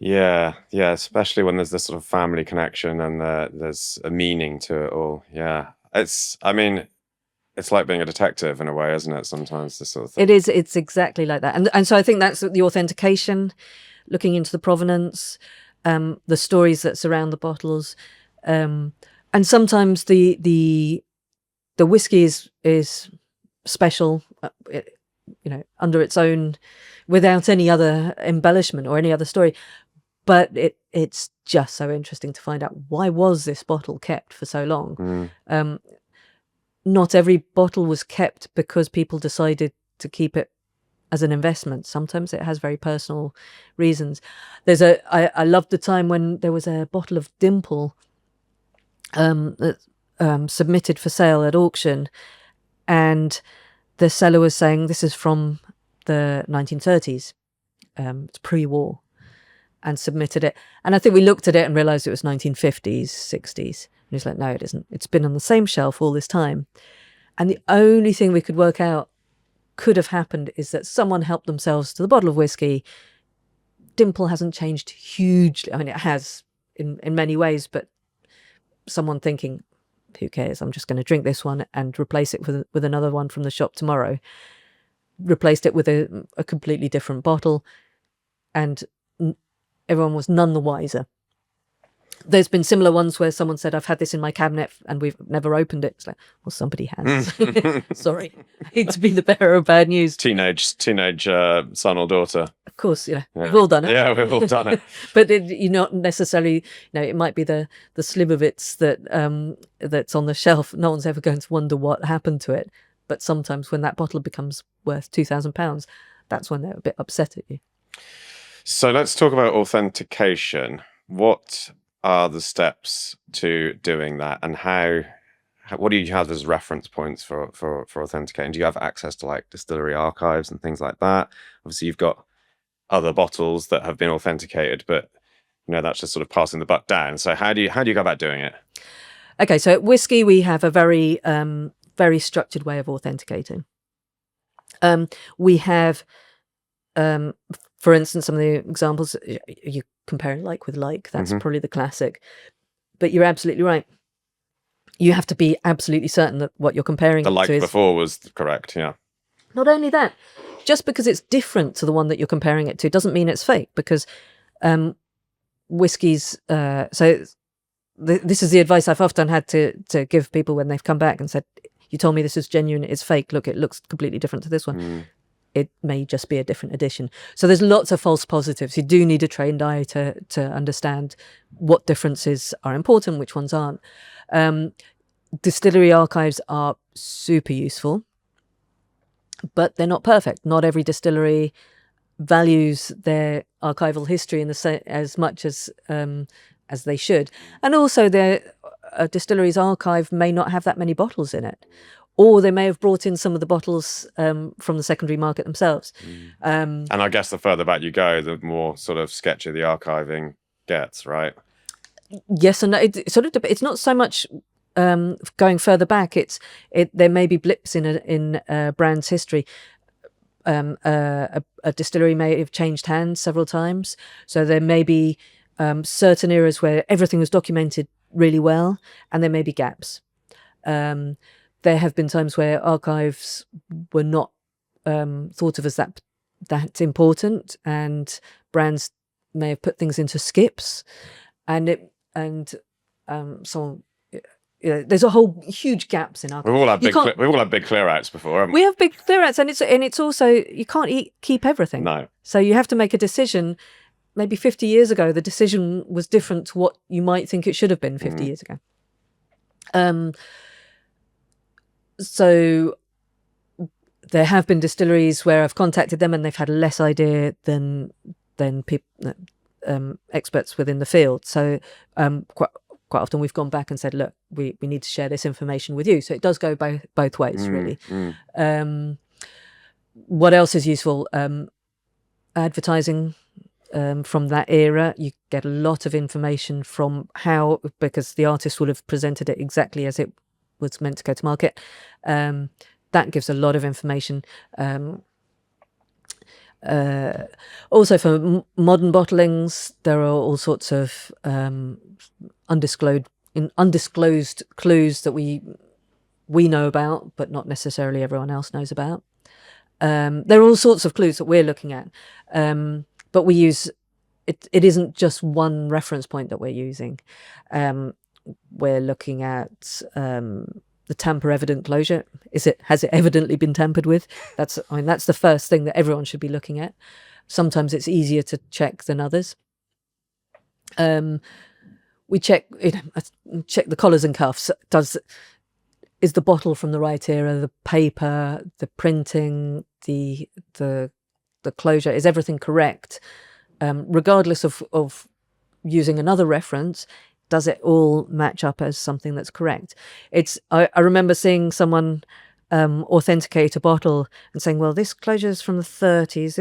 Yeah, especially when there's this sort of family connection and there's a meaning to it all. Yeah, it's like being a detective in a way, isn't it? Sometimes this sort of thing. It is. It's exactly like that. And so I think that's the authentication, looking into the provenance, the stories that surround the bottles, and sometimes the whiskey is special, under its own, without any other embellishment or any other story. But it's just so interesting to find out, why was this bottle kept for so long? Not every bottle was kept because people decided to keep it as an investment. Sometimes it has very personal reasons. I loved the time when there was a bottle of Dimple that submitted for sale at auction, and the seller was saying this is from the 1930s, it's pre-war, and submitted it. And I think we looked at it and realised it was 1950s, 60s. he's like, no, it isn't. It's been on the same shelf all this time. And the only thing we could work out could have happened is that someone helped themselves to the bottle of whiskey. Dimple hasn't changed hugely. I mean, it has in many ways, but someone thinking, who cares? I'm just going to drink this one and replace it with another one from the shop tomorrow. Replaced it with a completely different bottle, and everyone was none the wiser. There's been similar ones where someone said, I've had this in my cabinet and we've never opened it. It's like, well, somebody has. Sorry. I hate to be the bearer of bad news. Teenage son or daughter. Of course, we've all done it. Yeah, we've all done it. But you're not necessarily, it might be the Slivovitz that's on the shelf. No one's ever going to wonder what happened to it. But sometimes when that bottle becomes worth £2,000, that's when they're a bit upset at you. So let's talk about authentication. What are the steps to doing that, and what do you have as reference points for authenticating? Do you have access to like distillery archives and things like that? Obviously you've got other bottles that have been authenticated, but that's just sort of passing the buck down. So how do you go about doing it? Okay, so at Whisky we have a very very structured way of authenticating. We have for instance, some of the examples, you compare like with like, that's probably the classic. But you're absolutely right. You have to be absolutely certain that what you're comparing the like to is... before was correct, yeah. Not only that, just because it's different to the one that you're comparing it to doesn't mean it's fake, because whiskies... this is the advice I've often had to give people when they've come back and said, you told me this is genuine, it's fake, look, it looks completely different to this one. It may just be a different edition. So there's lots of false positives. You do need a trained eye to understand what differences are important, which ones aren't. Distillery archives are super useful, but they're not perfect. Not every distillery values their archival history in as much as they should. And also a distillery's archive may not have that many bottles in it. Or they may have brought in some of the bottles from the secondary market themselves. And I guess the further back you go, the more sort of sketchy the archiving gets, right? Yes and no. It's not so much going further back. There may be blips in a brand's history. A distillery may have changed hands several times. So there may be certain eras where everything was documented really well, and there may be gaps. There have been times where archives were not thought of as that important, and brands may have put things into skips, so there's a whole huge gaps in archives. We've all had big clear outs before, haven't we? We have big clear outs, and it's also, you can't keep everything. No. So you have to make a decision. Maybe 50 years ago, the decision was different to what you might think it should have been 50 years ago. So there have been distilleries where I've contacted them and they've had less idea than people, experts within the field. So quite often we've gone back and said, look, we need to share this information with you. So it does go both ways, really. What else is useful? Advertising. From that era, you get a lot of information because the artist will have presented it exactly as it was meant to go to market. That gives a lot of information. Also for modern bottlings, there are all sorts of undisclosed clues that we know about, but not necessarily everyone else knows about. There are all sorts of clues that we're looking at. But we use it. It isn't just one reference point that we're using. We're looking at the tamper evident closure. Has it evidently been tampered with? That's the first thing that everyone should be looking at. Sometimes it's easier to check than others. We check the collars and cuffs. Is the bottle from the right era? The paper, the printing, the closure, is everything correct? Regardless of using another reference, does it all match up as something that's correct? I remember seeing someone authenticate a bottle and saying, well, this closure is from the 30s,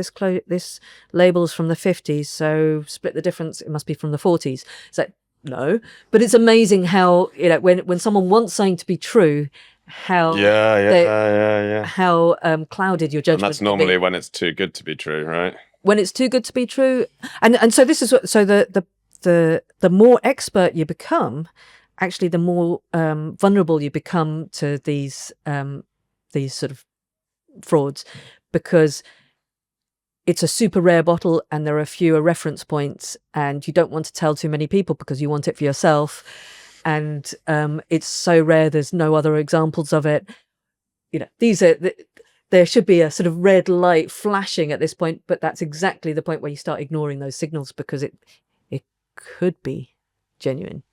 this label's from the 50s, so split the difference, it must be from the 40s. So No, but it's amazing how, you know, when someone wants something to be true, how how clouded your And judgment that's can normally be. when it's too good to be true, right? When it's too good to be true, and so this is what, so the more expert you become, actually the more vulnerable you become to these sort of frauds, because it's a super rare bottle and there are fewer reference points, and you don't want to tell too many people because you want it for yourself, and it's so rare there's no other examples of it. You know, there should be a sort of red light flashing at this point, but that's exactly the point where you start ignoring those signals, because it could be genuine.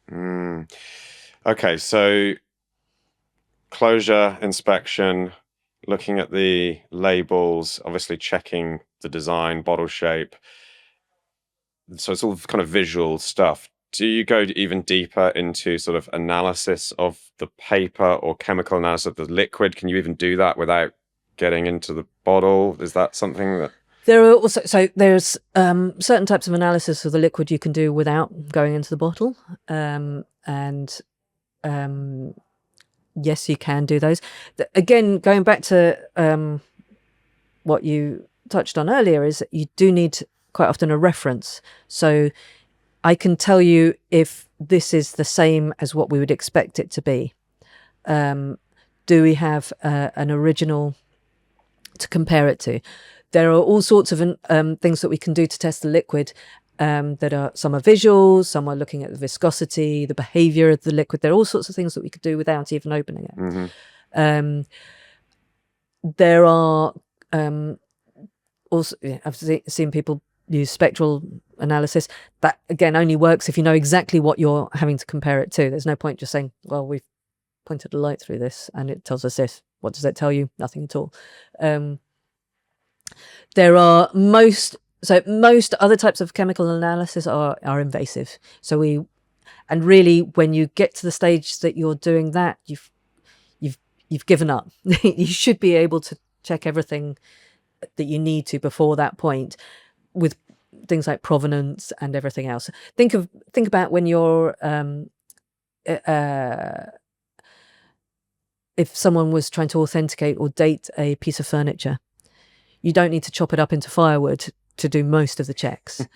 Okay, so closure, inspection, looking at the labels, obviously checking the design, bottle shape. So it's all kind of visual stuff. Do you go even deeper into sort of analysis of the paper or chemical analysis of the liquid? Can you even do that without getting into the bottle? Is that something that... There are also, so there's certain types of analysis of the liquid you can do without going into the bottle, and yes, you can do those. Again, going back to what you touched on earlier, is that you do need quite often a reference. So I can tell you if this is the same as what we would expect it to be. Do we have an original to compare it to? There are all sorts of things that we can do to test the liquid. That are, some are visual, some are looking at the viscosity, the behavior of the liquid. There are all sorts of things that we could do without even opening it. There are also, I've seen people use spectral analysis. That again only works if you know exactly what you're having to compare it to. There's no point just saying, well, we've pointed a light through this and it tells us this. What does that tell you? Nothing at all. There are most other types of chemical analysis are invasive. So and really when you get to the stage that you're doing that, you've given up. You should be able to check everything that you need to before that point, with things like provenance and everything else. Think about when you're if someone was trying to authenticate or date a piece of furniture, you don't need to chop it up into firewood to do most of the checks.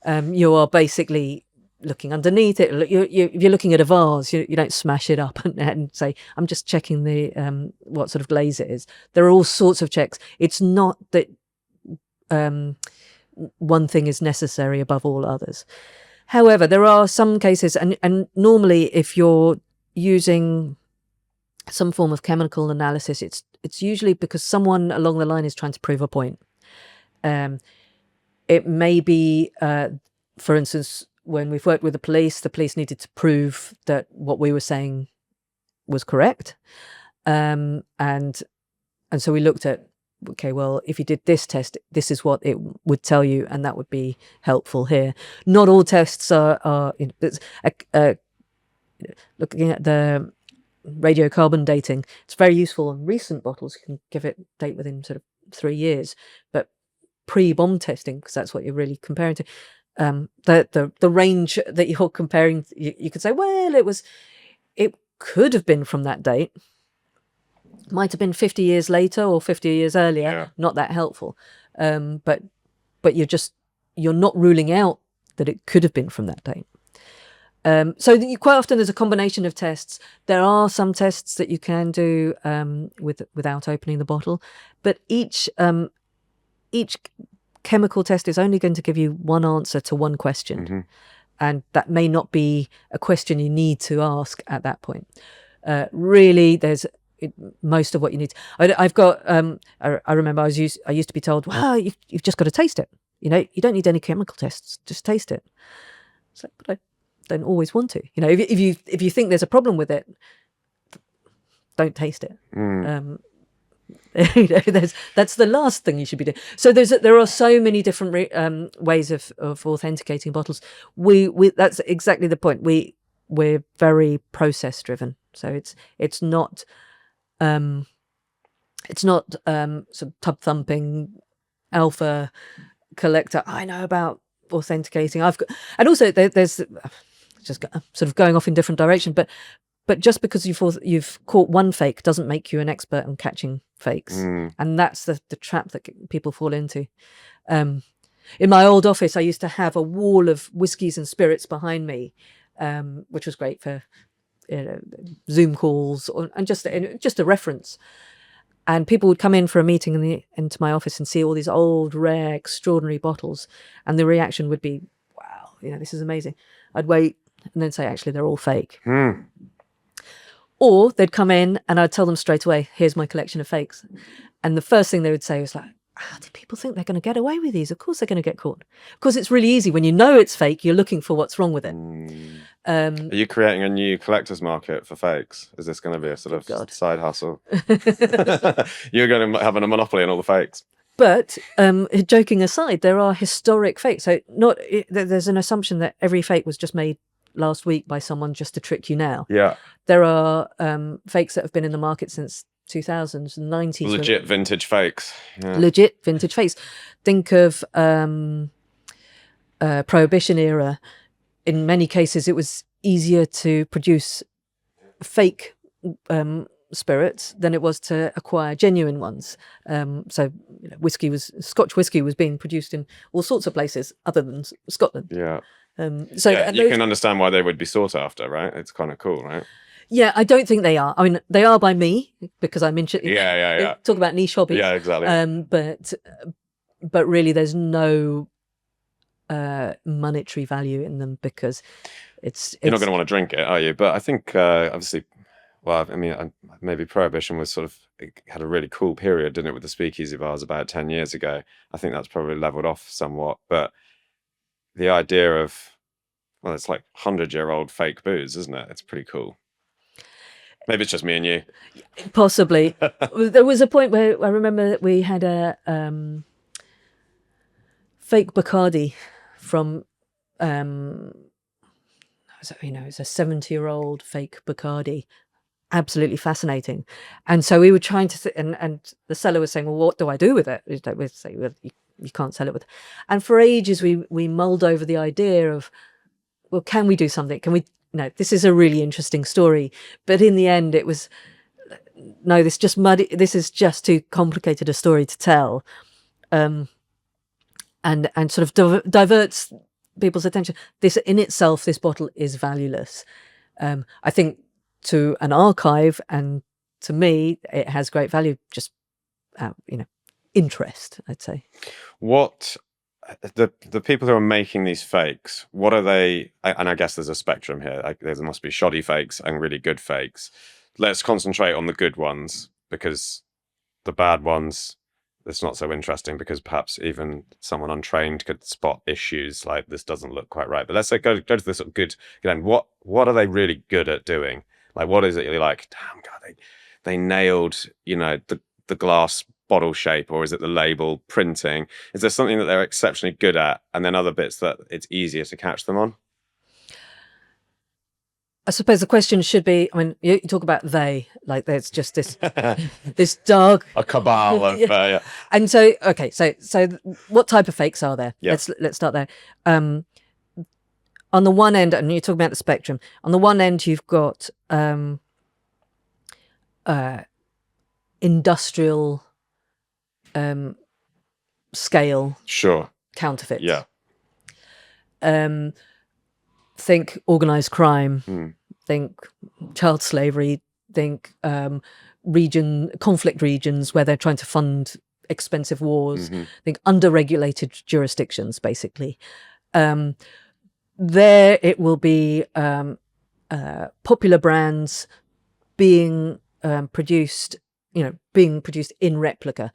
You are basically looking underneath it. If you're looking at a vase, you don't smash it up and say, I'm just checking the what sort of glaze it is. There are all sorts of checks. It's not that one thing is necessary above all others. However, there are some cases, and normally if you're using some form of chemical analysis, it's usually because someone along the line is trying to prove a point. It may be, for instance, when we've worked with the police needed to prove that what we were saying was correct, and so we looked at, okay, well, if you did this test, this is what it would tell you, and that would be helpful here. Not all tests are looking at the radiocarbon dating. It's very useful on recent bottles. You can give it date within sort of 3 years, but pre-bomb testing, because that's what you're really comparing to, the range that you're comparing, you could say, well, it could have been from that date, might have been 50 years later or 50 years earlier. Yeah. Not that helpful, but you're not ruling out that it could have been from that date. So quite often there's a combination of tests. There are some tests that you can do without opening the bottle, but each chemical test is only going to give you one answer to one question, and that may not be a question you need to ask at that point. Really, there's most of what you need. I've got. I remember I used to be told, "Well, you've just got to taste it. You know, you don't need any chemical tests. Just taste it." So, but I don't always want to. You know, if you think there's a problem with it, don't taste it. You know, that's the last thing you should be doing. So there are so many different ways of authenticating bottles. That's exactly the point. We're very process driven. So it's not sort of tub thumping alpha collector. I know about authenticating. And also there's just sort of going off in different direction. But just because you've caught one fake doesn't make you an expert on catching fakes, and that's the trap that people fall into. In my old office, I used to have a wall of whiskies and spirits behind me, which was great for Zoom calls and just a reference. And people would come in for a meeting into my office and see all these old, rare, extraordinary bottles, and the reaction would be, "Wow, this is amazing." I'd wait and then say, "Actually, they're all fake." Or they'd come in and I'd tell them straight away, "Here's my collection of fakes." And the first thing they would say was like, "How do people think they're going to get away with these? Of course they're going to get caught." Of course, it's really easy. When you know it's fake, you're looking for what's wrong with it. Are you creating a new collector's market for fakes? Is this going to be a sort of side hustle? You're going to have a monopoly on all the fakes. But joking aside, there are historic fakes. So there's an assumption that every fake was just made last week by someone just to trick you now. Yeah. There are fakes that have been in the market since 2000s and 90s. Legit vintage fakes. Yeah. Legit vintage fakes. Think of Prohibition era. In many cases, it was easier to produce fake spirits than it was to acquire genuine ones. So Scotch whiskey was being produced in all sorts of places other than Scotland. Yeah. You can understand why they would be sought after, right? It's kind of cool, right? Yeah, I don't think they are. I mean, they are by me because I'm interested. Yeah. Talk about niche hobby. Yeah, exactly. But really, there's no monetary value in them because you're not going to want to drink it, are you? But I think obviously, well, I mean, maybe Prohibition was it had a really cool period, didn't it, with the speakeasy bars about 10 years ago. I think that's probably leveled off somewhat, but the idea of, well, it's like 100-year-old fake booze, isn't it? It's pretty cool. Maybe it's just me and you. Possibly. There was a point where I remember that we had a fake Bacardi from, it's a 70-year-old fake Bacardi. Absolutely fascinating. And so we were trying to, and the seller was saying, "Well, what do I do with it?" We'd say, "Well, you can't sell it with." And for ages, we mulled over the idea of, well, can we do something? Can we? No, this is a really interesting story. But in the end, it was, no, this is just too complicated a story to tell. And sort of diverts people's attention. This in itself, this bottle is valueless. I think to an archive and to me, it has great value, just, interest, I'd say. What the people who are making these fakes, what are they? And I guess there's a spectrum here. There must be shoddy fakes and really good fakes. Let's concentrate on the good ones, because the bad ones, it's not so interesting, because perhaps even someone untrained could spot issues like this doesn't look quite right. But let's say go to this sort of good end. What are they really good at doing? Like, what is it you're like, damn God, they nailed, the glass bottle shape, or is it the label printing? Is there something that they're exceptionally good at, and then other bits that it's easier to catch them on? I suppose the question should be, I mean, you talk about they, like there's just this this dark, a cabal of yeah. And so so what type of fakes are there? Yeah. Let's start there. On the one end, and you're talking about the spectrum, on the one end you've got industrial scale counterfeits. Yeah. Think organized crime, think child slavery, think conflict regions where they're trying to fund expensive wars, think under-regulated jurisdictions, basically. There it will be popular brands being produced in replica.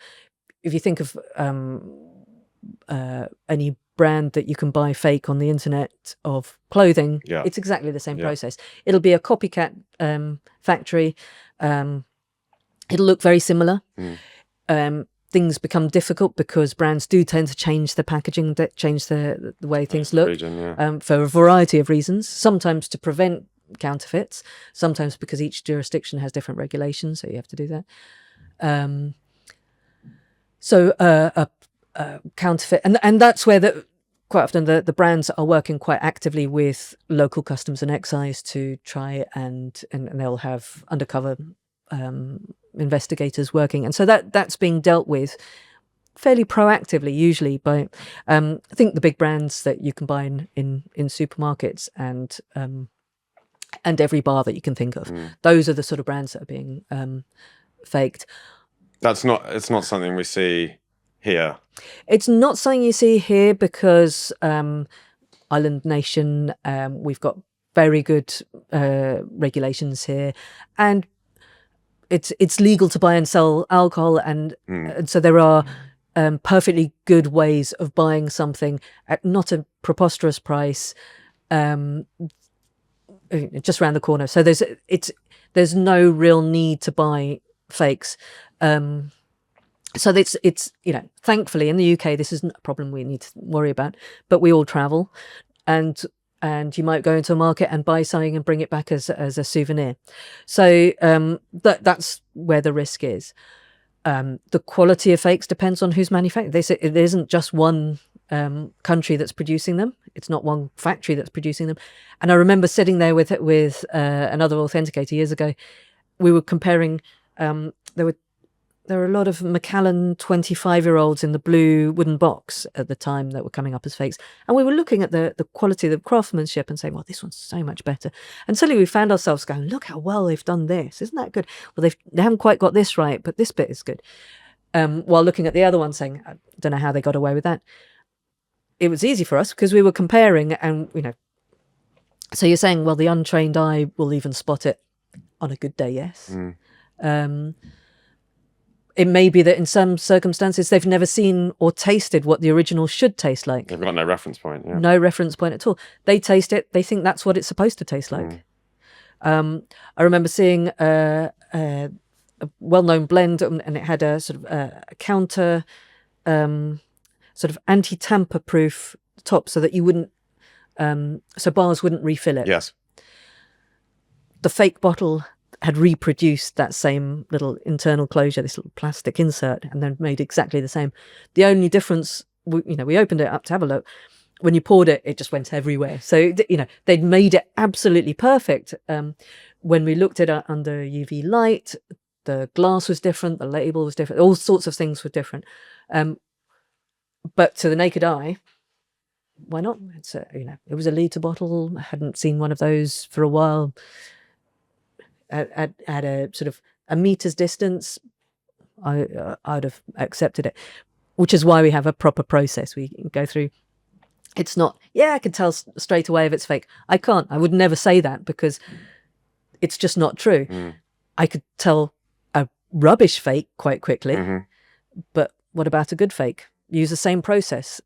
If you think of any brand that you can buy fake on the internet of clothing, it's exactly the same process. It'll be a copycat factory. It'll look very similar. Things become difficult because brands do tend to change the packaging, change the way things look, for a variety of reasons. Sometimes to prevent counterfeits, sometimes because each jurisdiction has different regulations, so you have to do that. So a counterfeit, and that's where quite often the brands are working quite actively with local customs and excise to try and they'll have undercover investigators working, and so that's being dealt with fairly proactively, usually by I think the big brands that you can buy in supermarkets and every bar that you can think of. Those are the sort of brands that are being faked. It's not something we see here. It's not something you see here because island nation, we've got very good regulations here, and it's legal to buy and sell alcohol, and so there are perfectly good ways of buying something at not a preposterous price, just around the corner. So there's no real need to buy fakes. So it's thankfully in the UK this isn't a problem we need to worry about, but we all travel, and you might go into a market and buy something and bring it back as a souvenir. So that's where the risk is. The quality of fakes depends on who's manufacturing. It isn't just one country that's producing them. It's not one factory that's producing them. And I remember sitting there with another authenticator years ago. We were comparing. There were a lot of Macallan 25-year-olds in the blue wooden box at the time that were coming up as fakes. And we were looking at the quality of the craftsmanship and saying, well, this one's so much better. And suddenly we found ourselves going, look how well they've done this. Isn't that good? Well, they haven't quite got this right, but this bit is good. While looking at the other one saying, I don't know how they got away with that. It was easy for us because we were comparing and, so you're saying, well, the untrained eye will even spot it on a good day, yes. It may be that in some circumstances they've never seen or tasted what the original should taste like. They've got no reference point. Yeah. No reference point at all. They taste it. They think that's what it's supposed to taste like. I remember seeing a well-known blend, and it had a sort of a counter, sort of anti-tamper-proof top, so that you wouldn't, so bars wouldn't refill it. Yes. The fake bottle had reproduced that same little internal closure, this little plastic insert, and then made exactly the same. The only difference, we opened it up to have a look. When you poured it, it just went everywhere. So, they'd made it absolutely perfect. When we looked at it under UV light, the glass was different, the label was different, all sorts of things were different. But to the naked eye, why not? It was a litre bottle. I hadn't seen one of those for a while. At a sort of a meter's distance, I'd have accepted it, which is why we have a proper process. We go through. It's not, I can tell straight away if it's fake. I can't. I would never say that because it's just not true. I could tell a rubbish fake quite quickly, but what about a good fake? Use the same process,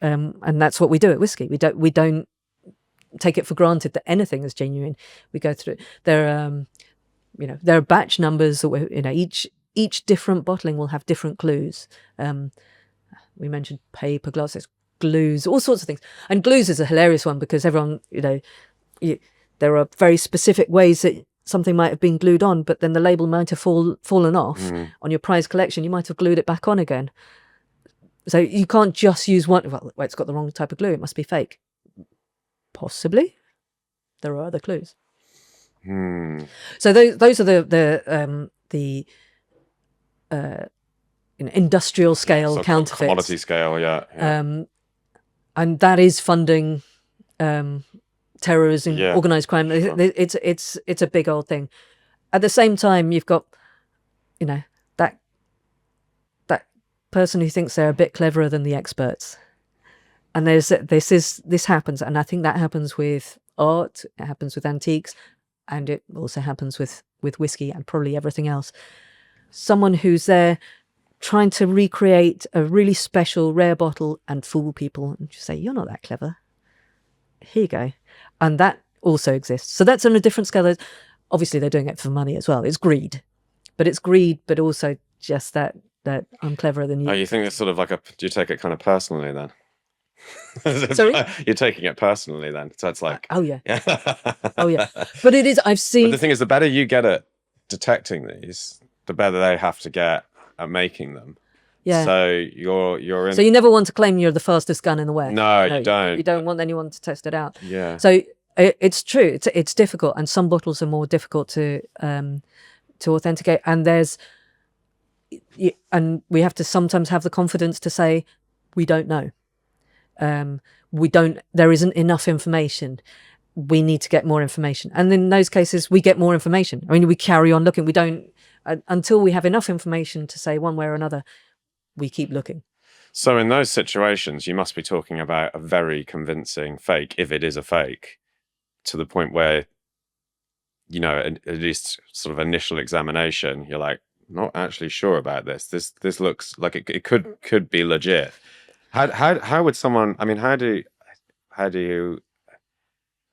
and that's what we do at Whisky. We don't take it for granted that anything is genuine. We go through. There are batch numbers. Each different bottling will have different clues. We mentioned paper, glasses, glues, all sorts of things. And glues is a hilarious one because everyone, there are very specific ways that something might have been glued on, but then the label might have fallen off on your prize collection. You might have glued it back on again. So you can't just use one. Well, it's got the wrong type of glue. It must be fake. Possibly. There are other clues. So those are the industrial scale counterfeits, commodity scale, yeah. And that is funding terrorism, organised crime. Sure. It's a big old thing. At the same time, you've got that person who thinks they're a bit cleverer than the experts, and this happens, and I think that happens with art. It happens with antiques. And it also happens with whiskey and probably everything else. Someone who's there trying to recreate a really special rare bottle and fool people and just say, you're not that clever. Here you go. And that also exists. So that's on a different scale. Obviously, they're doing it for money as well. It's greed. But also just that I'm cleverer than you. Oh, you think it's sort of like do you take it kind of personally then? Sorry? You're taking it personally then. So it's like... Oh, yeah. Oh, yeah. But it is, I've seen... But the thing is, the better you get at detecting these, the better they have to get at making them. Yeah. So you're in. So you never want to claim you're the fastest gun in the West. No, you don't. You don't want anyone to test it out. Yeah. So it's true. It's difficult, and some bottles are more difficult to authenticate. And and we have to sometimes have the confidence to say we don't know. There isn't enough information. We need to get more information. And in those cases, we get more information. I mean, we carry on looking. We don't until we have enough information to say one way or another. We keep looking. So in those situations, you must be talking about a very convincing fake, if it is a fake, to the point where, at least sort of initial examination, you're like, not actually sure about this. This looks like it could be legit. How would someone? I mean, how do you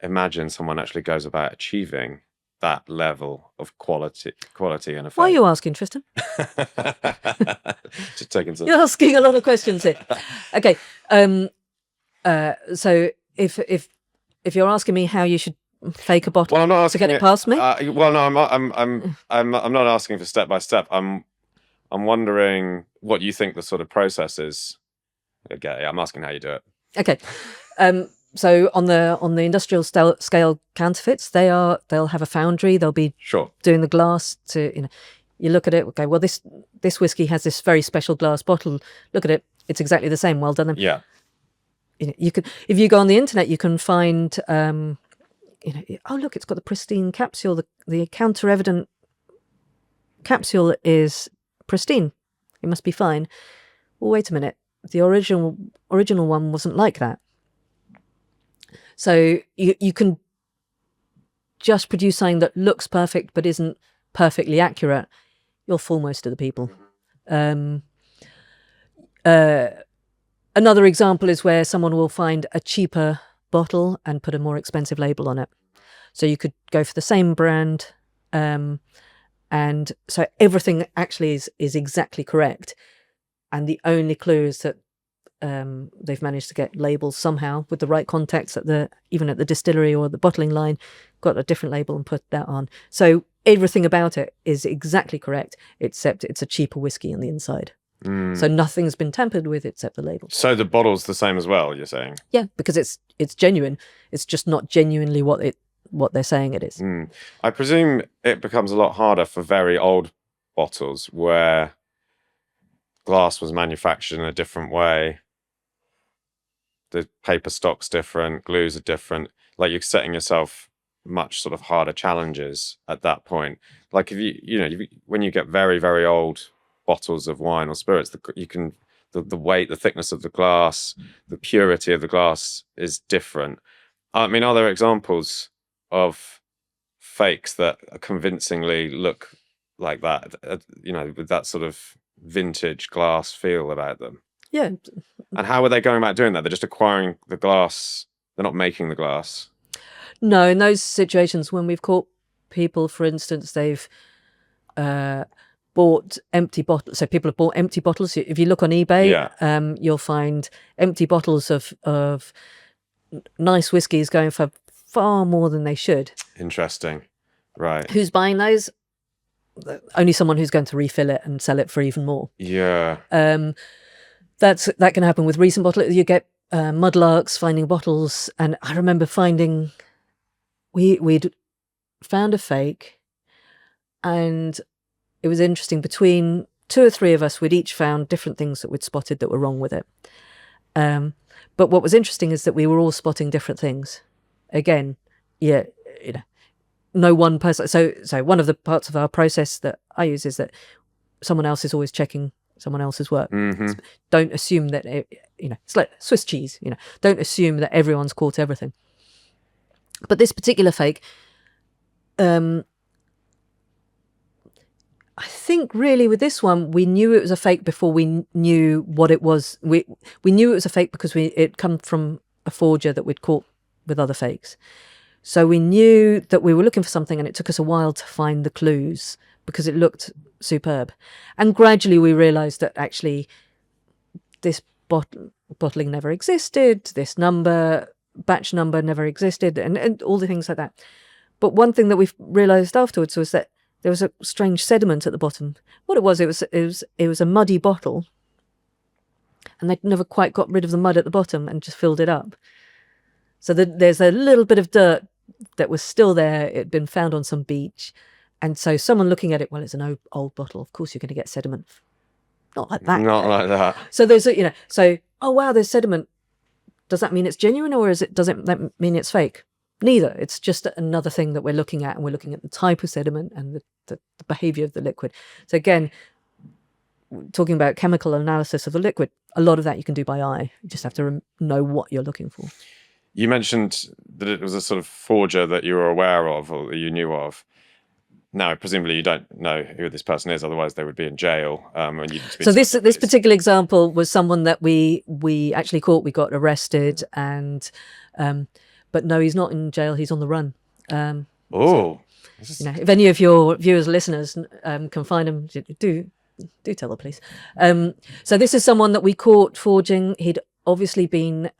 imagine someone actually goes about achieving that level of quality in a fake? Why are you asking, Tristan? Just taking some. You're asking a lot of questions here. Okay. So if you're asking me how you should fake a bottle, well, I'm not asking to get it past me. Well, no, I'm not asking for step by step. I'm wondering what you think the sort of process is. Okay, I'm asking how you do it. Okay. So on the industrial scale counterfeits, they'll have a foundry. They'll be doing the glass to you look at it. Okay, well this whiskey has this very special glass bottle. Look at it; it's exactly the same. Well done them. Yeah. You can, if you go on the internet, you can find oh look, it's got the pristine capsule. The counter evident capsule is pristine. It must be fine. Well, wait a minute. The original one wasn't like that. So you can just produce something that looks perfect but isn't perfectly accurate. You'll fool most of the people. Another example is where someone will find a cheaper bottle and put a more expensive label on it. So you could go for the same brand, and so everything actually is exactly correct. And the only clue is that they've managed to get labels somehow with the right context even at the distillery or the bottling line, got a different label and put that on. So everything about it is exactly correct, except it's a cheaper whiskey on the inside. So nothing's been tampered with except the label. So the bottle's the same as well, you're saying? Yeah, because it's genuine. It's just not genuinely what they're saying it is. I presume it becomes a lot harder for very old bottles where glass was manufactured in a different way. The paper stock's different, glues are different. Like you're setting yourself much sort of harder challenges at that point. Like if when you get very, very old bottles of wine or spirits, the weight, the thickness of the glass, the purity of the glass is different. I mean, are there examples of fakes that convincingly look like that, with that sort of vintage glass feel about them? Yeah. And how are they going about doing that? They're just acquiring the glass. They're not making the glass. No, in those situations when we've caught people, for instance, they've bought empty bottles. So people have bought empty bottles. If you look on eBay, you'll find empty bottles of nice whiskies going for far more than they should. Interesting. Right. Who's buying those? Only someone who's going to refill it and sell it for even more. Yeah. That can happen with recent bottles. You get mudlarks finding bottles, and I remember finding we'd found a fake, and it was interesting. Between two or three of us, we'd each found different things that we'd spotted that were wrong with it. But what was interesting is that we were all spotting different things. Again, no one person. So one of the parts of our process that I use is that someone else is always checking someone else's work. Mm-hmm. Don't assume that it's like Swiss cheese. Don't assume that everyone's caught everything. But this particular fake, I think really with this one we knew it was a fake before we knew what it was. We knew it was a fake because it come from a forger that we'd caught with other fakes. So we knew that we were looking for something, and it took us a while to find the clues because it looked superb. And gradually we realised that actually this bottling never existed, this batch number never existed, and all the things like that. But one thing that we realised afterwards was that there was a strange sediment at the bottom. What it was a muddy bottle and they'd never quite got rid of the mud at the bottom and just filled it up. So there's a little bit of dirt that was still there. It had been found on some beach. And so someone looking at it, well, it's an old bottle. Of course, you're going to get sediment. Not like that. Not like that. So there's a, so, oh, wow, there's sediment. Does that mean it's genuine, or does it mean it's fake? Neither. It's just another thing that we're looking at, and we're looking at the type of sediment and the behavior of the liquid. So again, talking about chemical analysis of the liquid, a lot of that you can do by eye. You just have to know what you're looking for. You mentioned that it was a sort of forger that you were aware of or that you knew of. Now, presumably you don't know who this person is, otherwise they would be in jail. So this particular example was someone that we actually caught. We got arrested, and but no, he's not in jail. He's on the run. If any of your viewers, listeners, can find him, do tell the police. So this is someone that we caught forging. He'd obviously been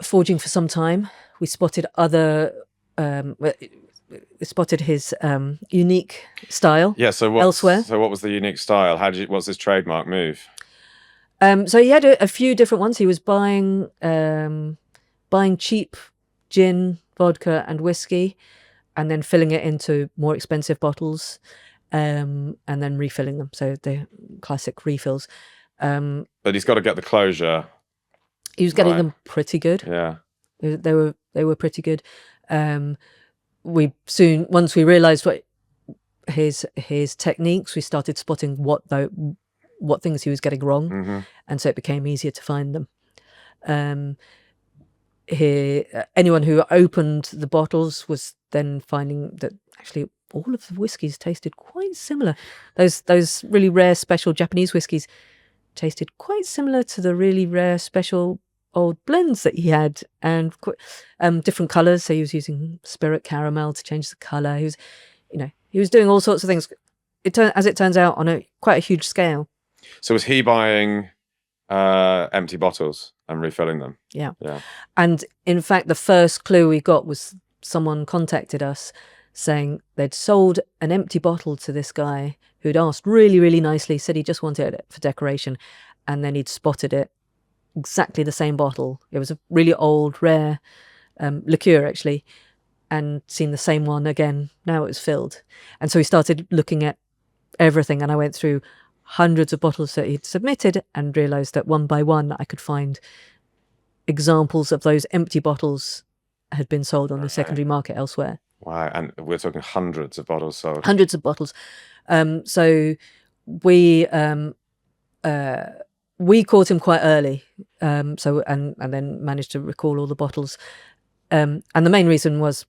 forging for some time. We spotted spotted his unique style. Yeah. So elsewhere. So what was the unique style? What's his trademark move? So he had a few different ones. He was buying cheap gin, vodka, and whiskey, and then filling it into more expensive bottles, and then refilling them. So the classic refills. But he's got to get the closure. He was getting them pretty good. Yeah, they were pretty good. Once we realised what his techniques, we started spotting what things he was getting wrong, and so it became easier to find them. Anyone who opened the bottles was then finding that actually all of the whiskies tasted quite similar. Those really rare special Japanese whiskies tasted quite similar to the really rare special old blends that he had, and different colours. So he was using spirit caramel to change the colour. He was doing all sorts of things. As it turns out, on quite a huge scale. So was he buying empty bottles and refilling them? Yeah. And in fact, the first clue we got was someone contacted us saying they'd sold an empty bottle to this guy who'd asked really, really nicely, said he just wanted it for decoration, and then he'd spotted it, exactly the same bottle. It was a really old, rare liqueur, actually, and seen the same one again. Now it was filled. And so he started looking at everything, and I went through hundreds of bottles that he'd submitted and realised that one by one I could find examples of those empty bottles had been sold on the secondary market elsewhere. Wow, and we're talking hundreds of bottles sold. Hundreds of bottles. So we caught him quite early, and then managed to recall all the bottles. And the main reason was,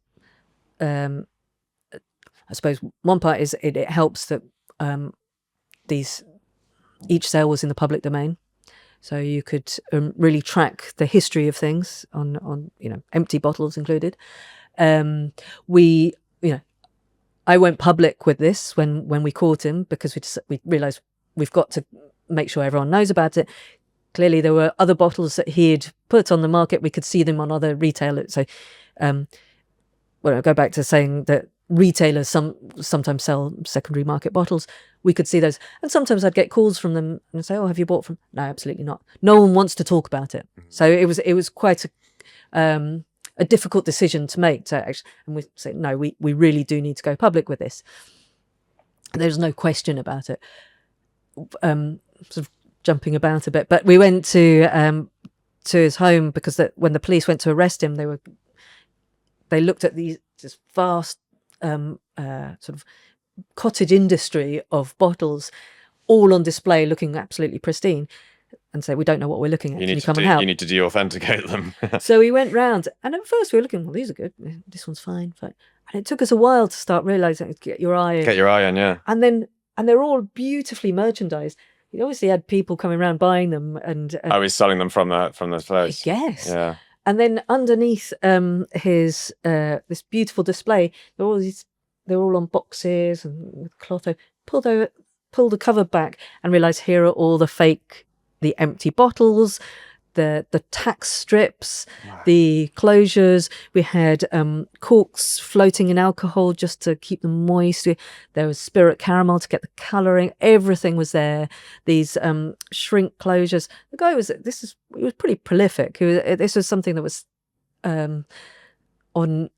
I suppose, one part is it helps that each sale was in the public domain, so you could really track the history of things on empty bottles included. I went public with this when we caught him, because we realised we've got to make sure everyone knows about it. Clearly, there were other bottles that he had put on the market. We could see them on other retailers. So, I go back to saying that retailers sometimes sell secondary market bottles. We could see those, and sometimes I'd get calls from them and say, "Oh, have you bought from?" No, absolutely not. No one wants to talk about it. So it was quite a difficult decision to make. And we say, no, we really do need to go public with this. There's no question about it. Sort of jumping about a bit, but we went to his home because when the police went to arrest him, they looked at this vast sort of cottage industry of bottles, all on display, looking absolutely pristine, and say, we don't know what we're looking at. You need to de-authenticate them. So we went round, and at first we were looking, well, these are good. This one's fine. And it took us a while to start realising, get your eye on, yeah. And they're all beautifully merchandised. He obviously had people coming around buying them, and he's selling them from the place. Yes. Yeah. And then underneath his this beautiful display, they're all on boxes and with cloth. Pull the cover back and realise here are all the empty bottles. the tack strips, the closures. We had corks floating in alcohol just to keep them moist. There was spirit caramel to get the colouring. Everything was there. These shrink closures. The guy was pretty prolific. This was something that was on.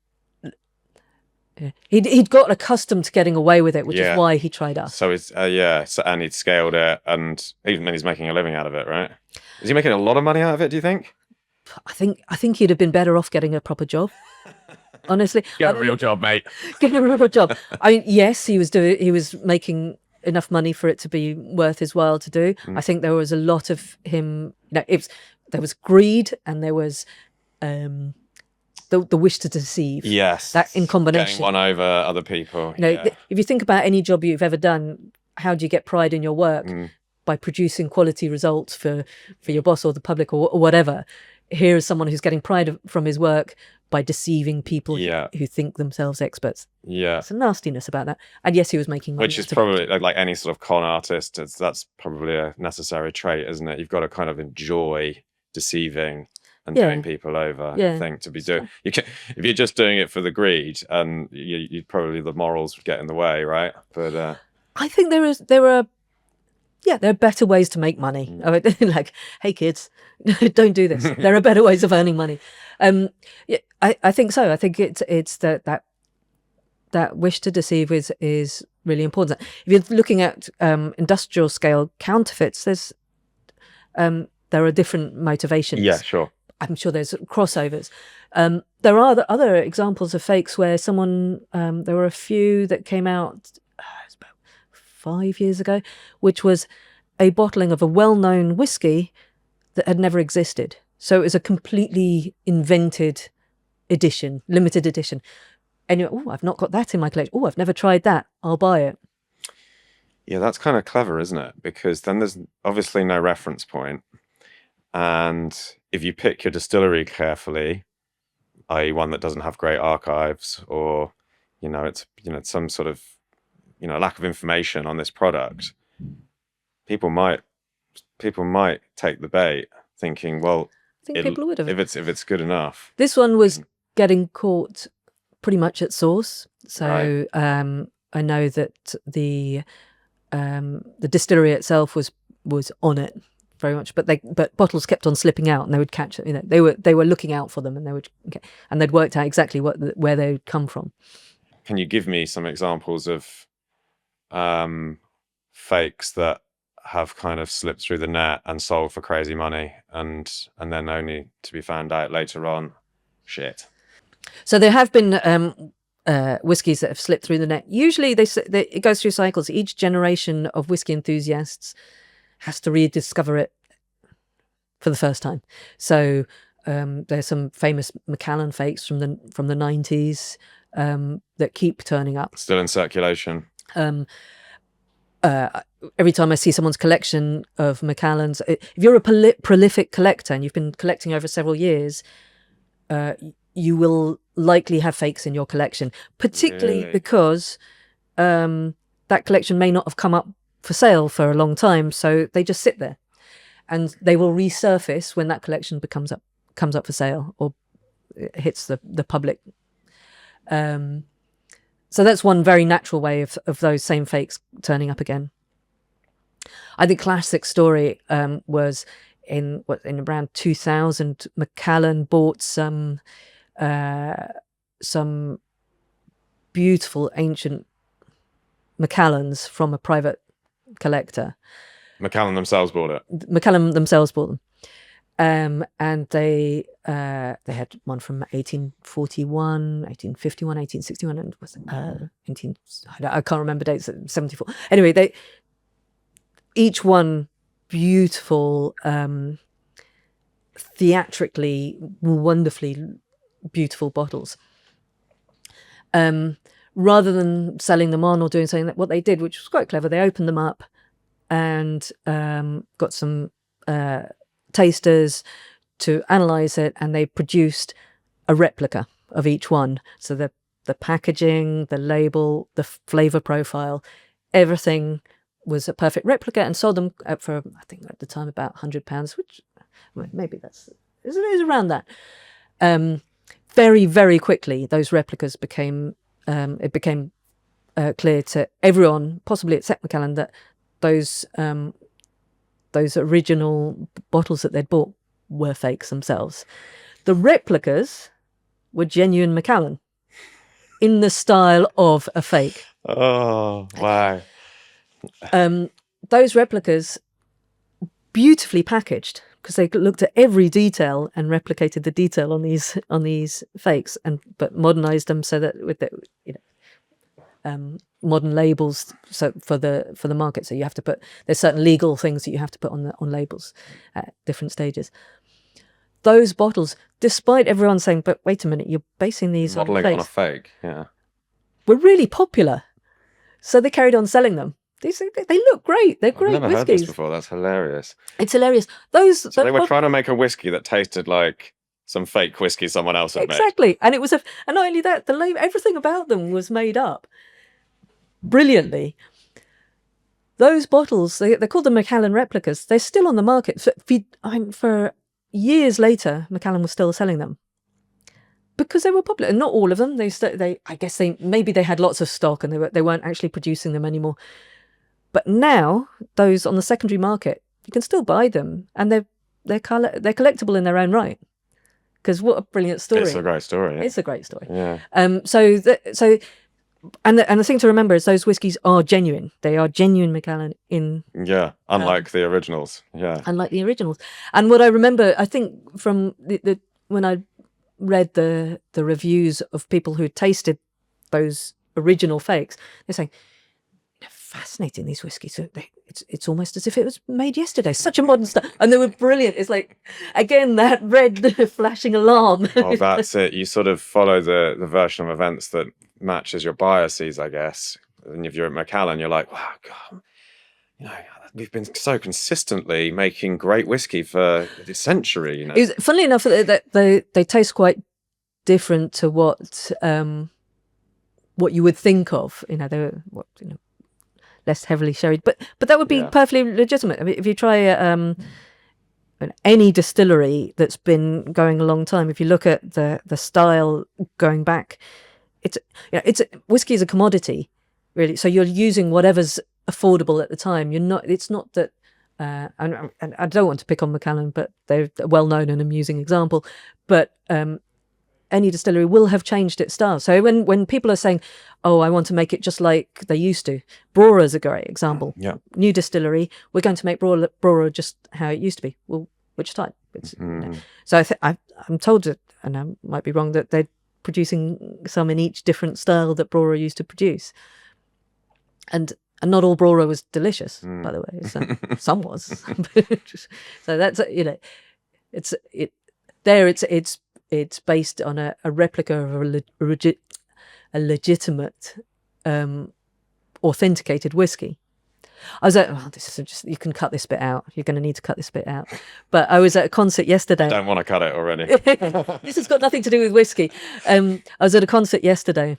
He'd got accustomed to getting away with it, which is why he tried us. So and he'd scaled it, and even he's making a living out of it, right? Is he making a lot of money out of it, do you think? I think he'd have been better off getting a proper job. Honestly, get a real job, mate. Get a real job. I mean, yes, he was making enough money for it to be worth his while to do. I think there was a lot of him. There was greed, and there was the wish to deceive. Yes, that in combination, getting one over other people. If you think about any job you've ever done, how do you get pride in your work? By producing quality results for your boss or the public or whatever. Here is someone who's getting pride from his work by deceiving people who think themselves experts. There's a nastiness about that. And yes, he was making money. Which is probably like any sort of con artist. That's probably a necessary trait, isn't it? You've got to kind of enjoy deceiving and doing people over. I think to be doing. If you're just doing it for the greed, and you probably the morals would get in the way, right? But I think there are better ways to make money. I mean, like, hey kids, don't do this. There are better ways of earning money. I think so. I think it's that wish to deceive is really important. If you're looking at industrial scale counterfeits, there are different motivations. Yeah, sure. I'm sure there's crossovers. There are other examples of fakes where someone there were a few that came out. 5 years ago, which was a bottling of a well-known whiskey that had never existed. So it was a completely invented edition, limited edition. And you're, I've not got that in my collection. I've never tried that. I'll buy it. Yeah, that's kind of clever, isn't it? Because then there's obviously no reference point. And if you pick your distillery carefully, i.e. one that doesn't have great archives, or, it's some sort of lack of information on this product, people might take the bait, thinking, well, I think people would have. if it's good enough. This one was getting caught pretty much at source. So I know that the distillery itself was on it very much, but bottles kept on slipping out, and they would catch it. They were looking out for them, and they'd worked out exactly where they would come from. Can you give me some examples of fakes that have kind of slipped through the net and sold for crazy money, and then only to be found out later on? Shit. So there have been whiskies that have slipped through the net. Usually it goes through cycles. Each generation of whiskey enthusiasts has to rediscover it for the first time. So there's some famous Macallan fakes from the 90s that keep turning up. Still in circulation. Every time I see someone's collection of Macallans, if you're a prolific collector and you've been collecting over several years, you will likely have fakes in your collection, particularly because that collection may not have come up for sale for a long time, so they just sit there, and they will resurface when that collection comes up for sale or hits the public. So that's one very natural way of those same fakes turning up again. I think classic story was in around 2000. Macallan bought some beautiful ancient Macallans from a private collector. Macallan themselves bought it. Macallan themselves bought them. And they had one from 1841, 1851, 1861, and was 18. I can't remember dates. 74. Anyway, each one beautiful, theatrically wonderfully beautiful bottles. Rather than selling them on or doing something, what they did, which was quite clever, they opened them up and got some tasters to analyze it, and they produced a replica of each one. So the packaging, the label, the flavor profile, everything was a perfect replica, and sold them for, I think at the time, about £100, which Well, maybe it's around that. Very, very quickly, those replicas became clear to everyone, possibly except Macallan, that those original bottles that they'd bought were fakes themselves. The replicas were genuine Macallan in the style of a fake. Oh, wow. Those replicas, beautifully packaged, because they looked at every detail and replicated the detail on these fakes, but modernized them so that with the modern labels, so for the market. So you have to there's certain legal things that you have to put on labels at different stages. Those bottles, despite everyone saying, but wait a minute, you're basing these modeling on on a fake, yeah, were really popular. So they carried on selling them. They look great. They're great I've never heard whiskies. this before. That's hilarious. It's hilarious. So they were trying to make a whiskey that tasted like some fake whiskey someone else had made. Exactly. And it was and not only that, everything about them was made up brilliantly. Those bottles, they're called the Macallan Replicas. They're still on the market. For years later, Macallan was still selling them because they were popular. And not all of them. I guess maybe they had lots of stock and they weren't actually producing them anymore. But now, those on the secondary market, you can still buy them, and they're collectible in their own right. Because what a brilliant story! It's a great story. Yeah. It's a great story. Yeah. And the thing to remember is those whiskies are genuine. They are genuine Macallan unlike the originals. Yeah. Unlike the originals. And what I remember, I think from when I read the reviews of people who tasted those original fakes, they're saying, fascinating, these whiskies. It's almost as if it was made yesterday. Such a modern stuff. And they were brilliant. It's like, again, that red flashing alarm. Well, that's it. You sort of follow the version of events that matches your biases, I guess. And if you're at Macallan, you're like, wow, God, we've been so consistently making great whiskey for a century. Funnily enough, that they taste quite different to what you would think of. They're less heavily sherried, but that would be perfectly legitimate. I mean, if you try any distillery that's been going a long time, if you look at the style going back, whiskey is a commodity, really. So you're using whatever's affordable at the time. It's not that. And I don't want to pick on Macallan, but they're a well-known and amusing example. But any distillery will have changed its style. So when people are saying, oh, I want to make it just like they used to, Brora is a great example. Yeah. New distillery, we're going to make Brora just how it used to be. Well, which type? So I'm told that, and I might be wrong, that they're producing some in each different style that Brora used to produce. And not all Brora was delicious, by the way. So some was. So that's it's based on a replica of a legitimate authenticated whiskey. I was at this is just, you can cut this bit out. You're going to need to cut this bit out. But I was at a concert yesterday. Don't want to cut it already. This has got nothing to do with whiskey. I was at a concert yesterday,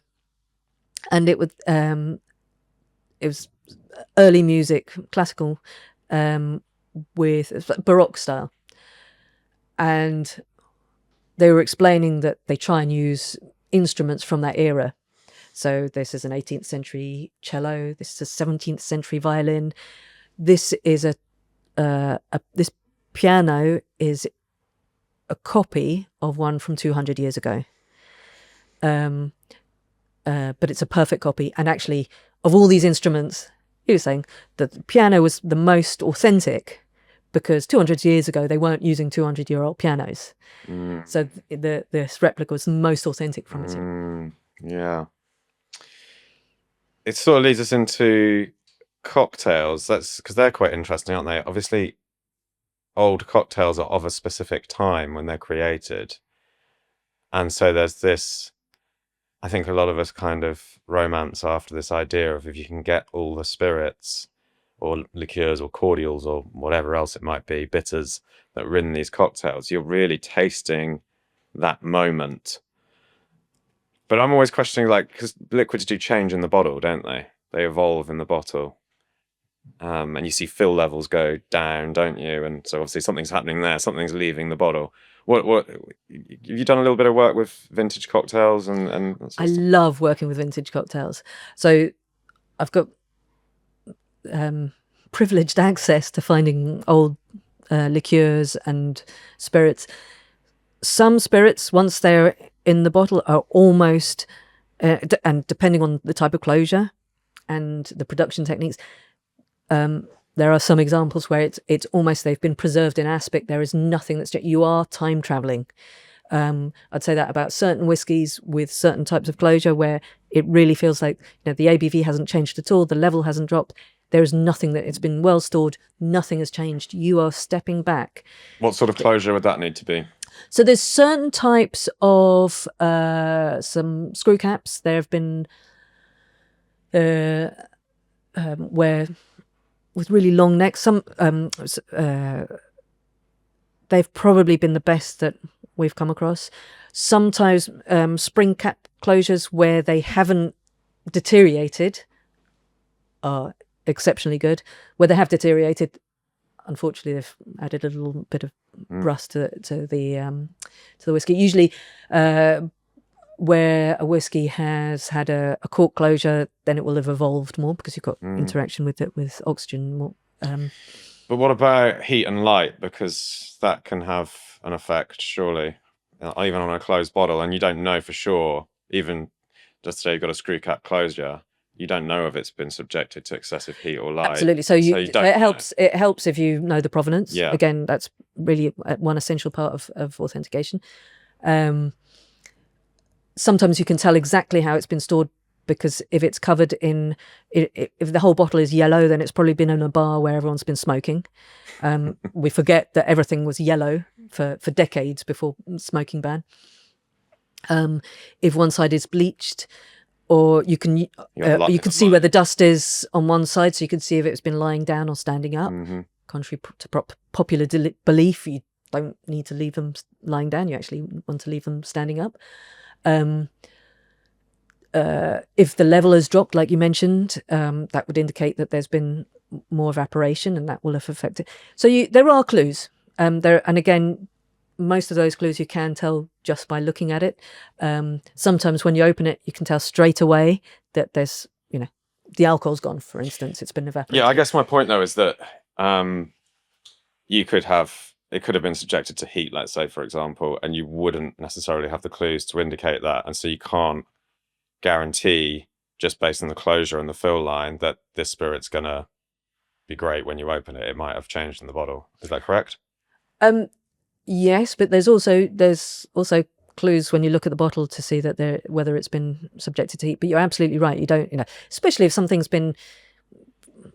and it was early music, classical, with Baroque style, and they were explaining that they try and use instruments from that era. So this is an 18th century cello. This is a 17th century violin. This is this piano is a copy of one from 200 years ago. But it's a perfect copy. And actually, of all these instruments, he was saying that the piano was the most authentic, because 200 years ago, they weren't using 200-year-old pianos. So this replica was the most authentic from it. Yeah. It sort of leads us into cocktails. That's because they're quite interesting, aren't they? Obviously, old cocktails are of a specific time when they're created. And so there's this, I think a lot of us kind of romance after this idea of if you can get all the spirits or liqueurs or cordials or whatever else it might be, bitters that are in these cocktails, you're really tasting that moment. But I'm always questioning, because liquids do change in the bottle, don't they? They evolve in the bottle. and you see fill levels go down, don't you? And so obviously something's happening there, something's leaving the bottle. What have you done a little bit of work with vintage cocktails and that sort I of stuff? love working with vintage cocktails. So I've got privileged access to finding old liqueurs and spirits. Some spirits, once they're in the bottle, are almost, and depending on the type of closure and the production techniques, there are some examples where it's almost they've been preserved in aspic. There is nothing that's you are time traveling. I'd say that about certain whiskies with certain types of closure where it really feels like the ABV hasn't changed at all, the level hasn't dropped. There is nothing that it's been well stored. Nothing has changed. You are stepping back. What sort of closure would that need to be? So there's certain types of some screw caps. There have been where with really long necks. Some they've probably been the best that we've come across. Sometimes spring cap closures where they haven't deteriorated are exceptionally good. Where they have deteriorated, unfortunately, they've added a little bit of rust to the whiskey. Usually, where a whiskey has had a cork closure, then it will have evolved more because you've got interaction with it with oxygen more. But what about heat and light? Because that can have an effect, surely, even on a closed bottle, and you don't know for sure. Even just say you've got a screw cap closure, you don't know if it's been subjected to excessive heat or light. Absolutely. So it helps. It helps if you know the provenance. Yeah. Again, that's really one essential part of authentication. Sometimes you can tell exactly how it's been stored because if it's covered in, if the whole bottle is yellow, then it's probably been in a bar where everyone's been smoking. We forget that everything was yellow for decades before smoking ban. If one side is bleached, or you can see where the dust is on one side, so you can see if it's been lying down or standing up. Contrary to popular belief, you don't need to leave them lying down. You actually want to leave them standing up. If the level has dropped, like you mentioned, that would indicate that there's been more evaporation, and that will have affected. So there are clues. And again, most of those clues you can tell just by looking at it. Sometimes when you open it, you can tell straight away that there's, the alcohol's gone, for instance, it's been evaporated. Yeah, I guess my point though is that it could have been subjected to heat, let's say, for example, and you wouldn't necessarily have the clues to indicate that. And so you can't guarantee, just based on the closure and the fill line, that this spirit's going to be great when you open it. It might have changed in the bottle. Is that correct? Yes, but there's also clues when you look at the bottle to see that whether it's been subjected to heat. But you're absolutely right. You don't, especially if something's been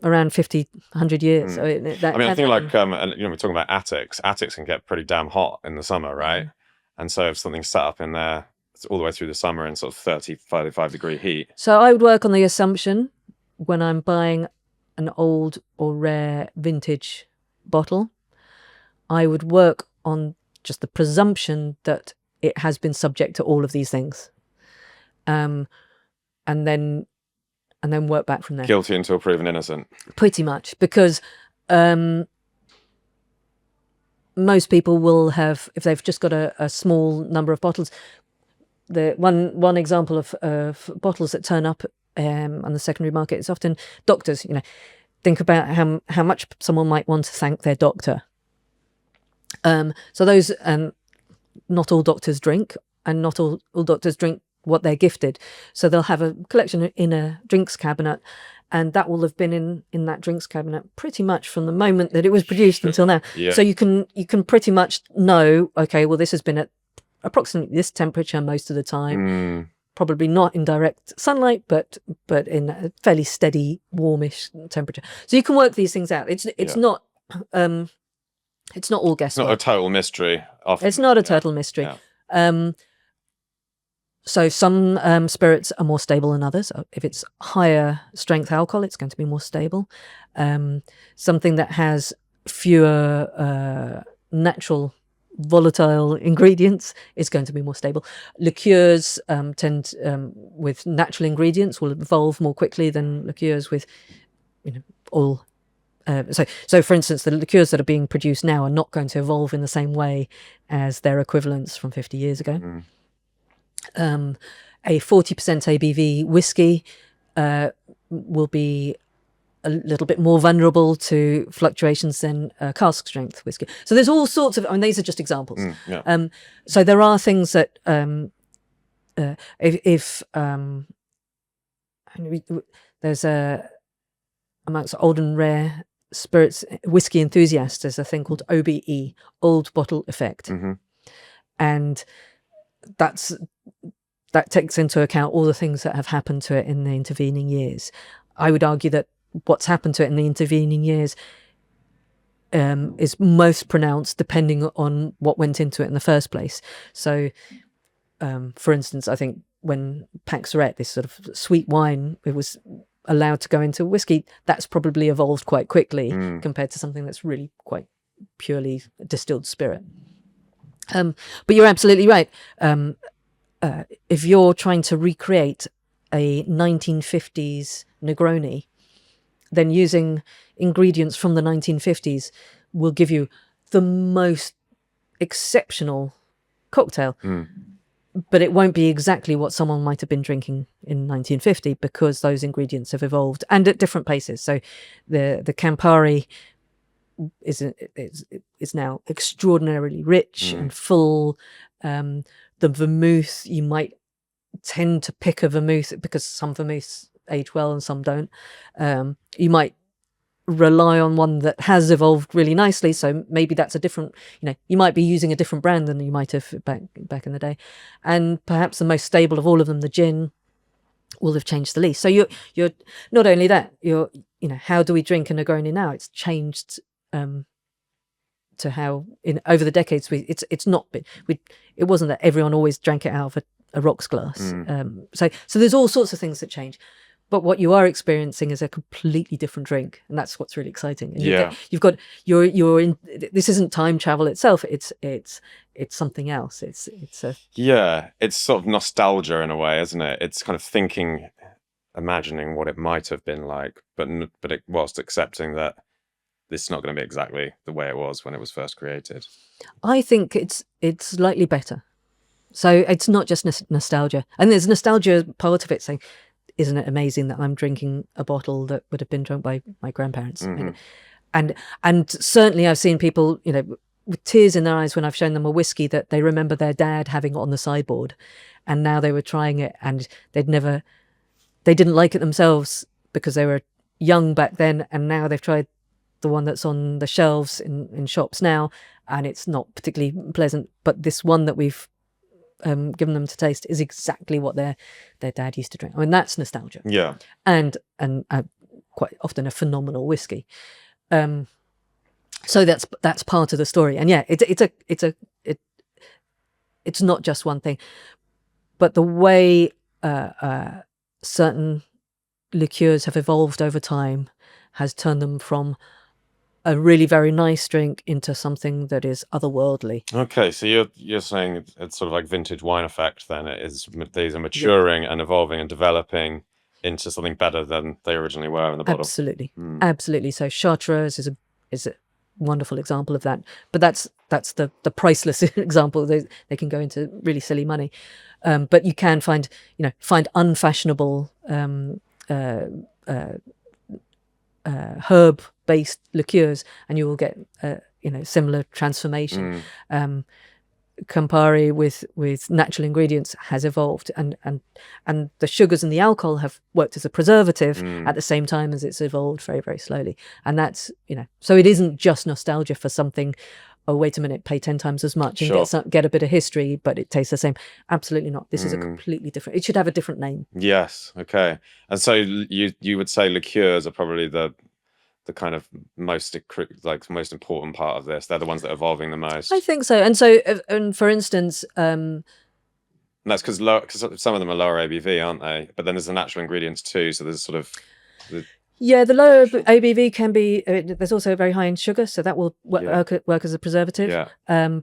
around 50, 100 years. So I think like, we're talking about attics. Attics can get pretty damn hot in the summer, right? And so if something's set up in there all the way through the summer in sort of 30, 35 degree heat. So I would work on the assumption when I'm buying an old or rare vintage bottle, I would work on just the presumption that it has been subject to all of these things, and then work back from there. Guilty until proven innocent. Pretty much, because most people will have, if they've just got a small number of bottles. The one example of bottles that turn up on the secondary market is often doctors. Think about how much someone might want to thank their doctor. So those, not all doctors drink, and not all doctors drink what they're gifted. So they'll have a collection in a drinks cabinet, and that will have been in that drinks cabinet pretty much from the moment that it was produced until now. Yeah. So you can pretty much know, okay, well, this has been at approximately this temperature most of the time. Probably not in direct sunlight, but in a fairly steady, warmish temperature. So you can work these things out. It's not all guesswork. It's not a total mystery. Often. It's not a total mystery. Yeah. So some spirits are more stable than others. If it's higher strength alcohol, it's going to be more stable. Something that has fewer natural volatile ingredients is going to be more stable. Liqueurs tend with natural ingredients will evolve more quickly than liqueurs with all So for instance, the liqueurs that are being produced now are not going to evolve in the same way as their equivalents from 50 years ago. A 40% ABV whiskey will be a little bit more vulnerable to fluctuations than cask strength whiskey. So there's all sorts of, I mean, these are just examples. So there are things that there's amongst old and rare spirits whiskey enthusiasts, there's a thing called OBE, old bottle effect, and that takes into account all the things that have happened to it in the intervening years. I would argue that what's happened to it in the intervening years is most pronounced depending on what went into it in the first place. So, for instance, I think when Pax Ret, this sort of sweet wine, it was allowed to go into whiskey, that's probably evolved quite quickly compared to something that's really quite purely distilled spirit. But you're absolutely right. If you're trying to recreate a 1950s Negroni, then using ingredients from the 1950s will give you the most exceptional cocktail. But it won't be exactly what someone might have been drinking in 1950 because those ingredients have evolved and at different paces. So the Campari is now extraordinarily rich and full. The vermouth, you might tend to pick a vermouth because some vermouths age well and some don't. You might rely on one that has evolved really nicely, so maybe that's a different, you might be using a different brand than you might have back in the day. And perhaps the most stable of all of them, the gin, will have changed the least. So you're not only that, how do we drink a Negroni now? It's changed to how over the decades it's not been, it wasn't that everyone always drank it out of a rocks glass. So there's all sorts of things that change. But what you are experiencing is a completely different drink, and that's what's really exciting. And you've got you're in. This isn't time travel itself. It's something else. It's sort of nostalgia in a way, isn't it? It's kind of imagining what it might have been like, but whilst accepting that this is not going to be exactly the way it was when it was first created. I think it's slightly better. So it's not just nostalgia, and there's nostalgia part of it saying, isn't it amazing that I'm drinking a bottle that would have been drunk by my grandparents? And certainly I've seen people, with tears in their eyes when I've shown them a whiskey that they remember their dad having on the sideboard, and now they were trying it and they didn't like it themselves because they were young back then, and now they've tried the one that's on the shelves in shops now, and it's not particularly pleasant. But this one that we've given them to taste is exactly what their dad used to drink. I mean, that's nostalgia. Yeah. And quite often a phenomenal whiskey. So that's part of the story. And yeah, it's not just one thing, but the way certain liqueurs have evolved over time has turned them from a really very nice drink into something that is otherworldly. Okay, so you're saying it's sort of like vintage wine effect then. These are maturing and evolving and developing into something better than they originally were in the bottle. Absolutely. So Chartreuse is a wonderful example of that. But that's the priceless example. They can go into really silly money. But you can find unfashionable herb-based liqueurs, and you will get similar transformation. Campari with natural ingredients has evolved, and the sugars and the alcohol have worked as a preservative at the same time as it's evolved very, very slowly. And that's so it isn't just nostalgia for something. Oh, wait a minute, pay 10 times as much and get a bit of history, but it tastes the same. Absolutely not. This is a completely different. It should have a different name. Yes. Okay. And so you would say liqueurs are probably the kind of most important part of this. They're the ones that are evolving the most. I think so. And for instance, and that's because some of them are lower ABV, aren't they? But then there's the natural ingredients too. So there's sort of the lower ABV can be. There's also very high in sugar, so that will work as a preservative. Yeah.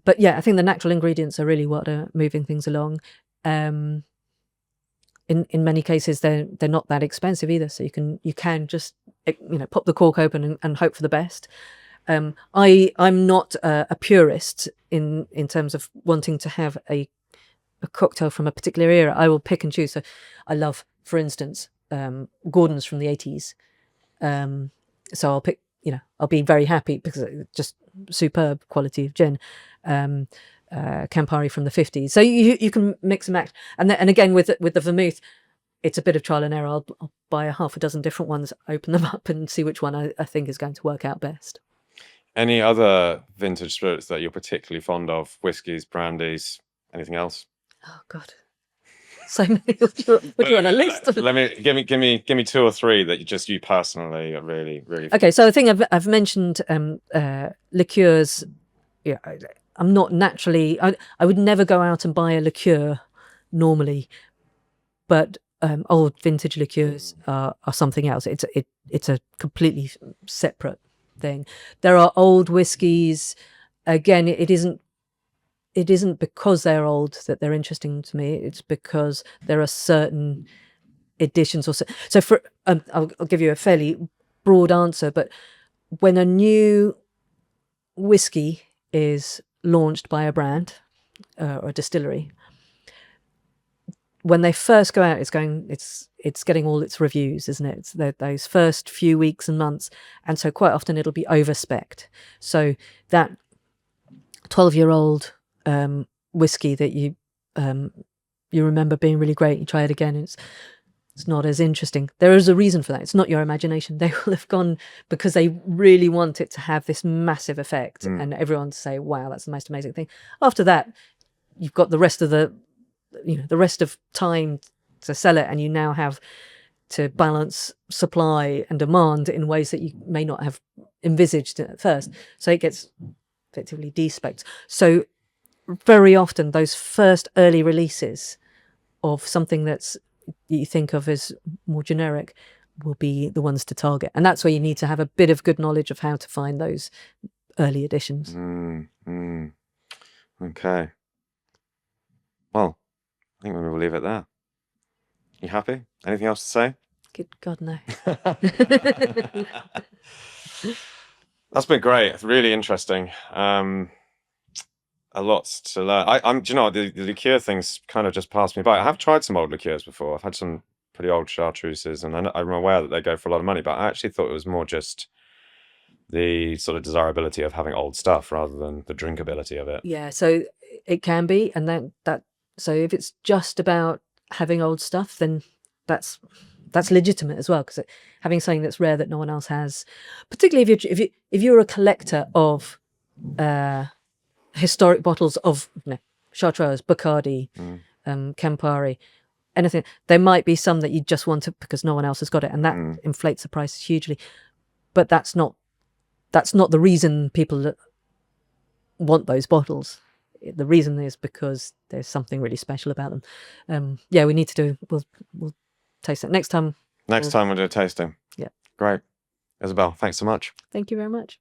But yeah, I think the natural ingredients are really what are moving things along. in many cases they're not that expensive either. So you can just pop the cork open and hope for the best. I'm not a purist in terms of wanting to have a cocktail from a particular era. I will pick and choose. So I love, for instance, Gordon's from the 80s. So I'll pick, I'll be very happy because it's just superb quality of gin. Campari from the 50s. So you can mix and match. And again, with the vermouth, it's a bit of trial and error. I'll buy a half a dozen different ones, open them up and see which one I think is going to work out best. Any other vintage spirits that you're particularly fond of? Whiskies, brandies, anything else? Oh God, so many. Would you on a list? Give me 2 or 3 that you personally are really. Okay, so I think I've mentioned liqueurs. Yeah, I'm not naturally. I would never go out and buy a liqueur normally, but old vintage liqueurs are something else. It's a completely separate thing. There are old whiskies. Again, it isn't because they're old that they're interesting to me. It's because there are certain editions or so for I'll give you a fairly broad answer, but when a new whiskey is launched by a brand or a distillery, when they first go out, it's getting all its reviews, isn't it? It's those first few weeks and months, and so quite often it'll be over-specced. So that 12-year-old whiskey that you remember being really great, you try it again, it's not as interesting. There is a reason for that. It's not your imagination. They will have gone because they really want it to have this massive effect, and everyone to say, "Wow, that's the most amazing thing." After that, you've got the rest of the rest of time to sell it, and you now have to balance supply and demand in ways that you may not have envisaged at first. So it gets effectively de-specced. So very often those first early releases of something that's you think of as more generic will be the ones to target, and that's where you need to have a bit of good knowledge of how to find those early editions. Okay. Well, I think we'll leave it there. You happy? Anything else to say? Good God, no. That's been great. It's really interesting. A lot to learn. Do you know, the liqueur thing's kind of just passed me by. I have tried some old liqueurs before. I've had some pretty old chartreuses, and I'm aware that they go for a lot of money, but I actually thought it was more just the sort of desirability of having old stuff rather than the drinkability of it. Yeah, so it can be, and so if it's just about having old stuff, then that's legitimate as well, because having something that's rare that no one else has, particularly if you're a collector of historic bottles of Chartreuse, Bacardi, Campari, anything, there might be some that you just want to because no one else has got it, and that inflates the price hugely. But that's not the reason people want those bottles. The reason is because there's something really special about them. Yeah, we need to do. We'll taste it next time. Next time we'll do a tasting. Yeah. Great, Isabel. Thanks so much. Thank you very much.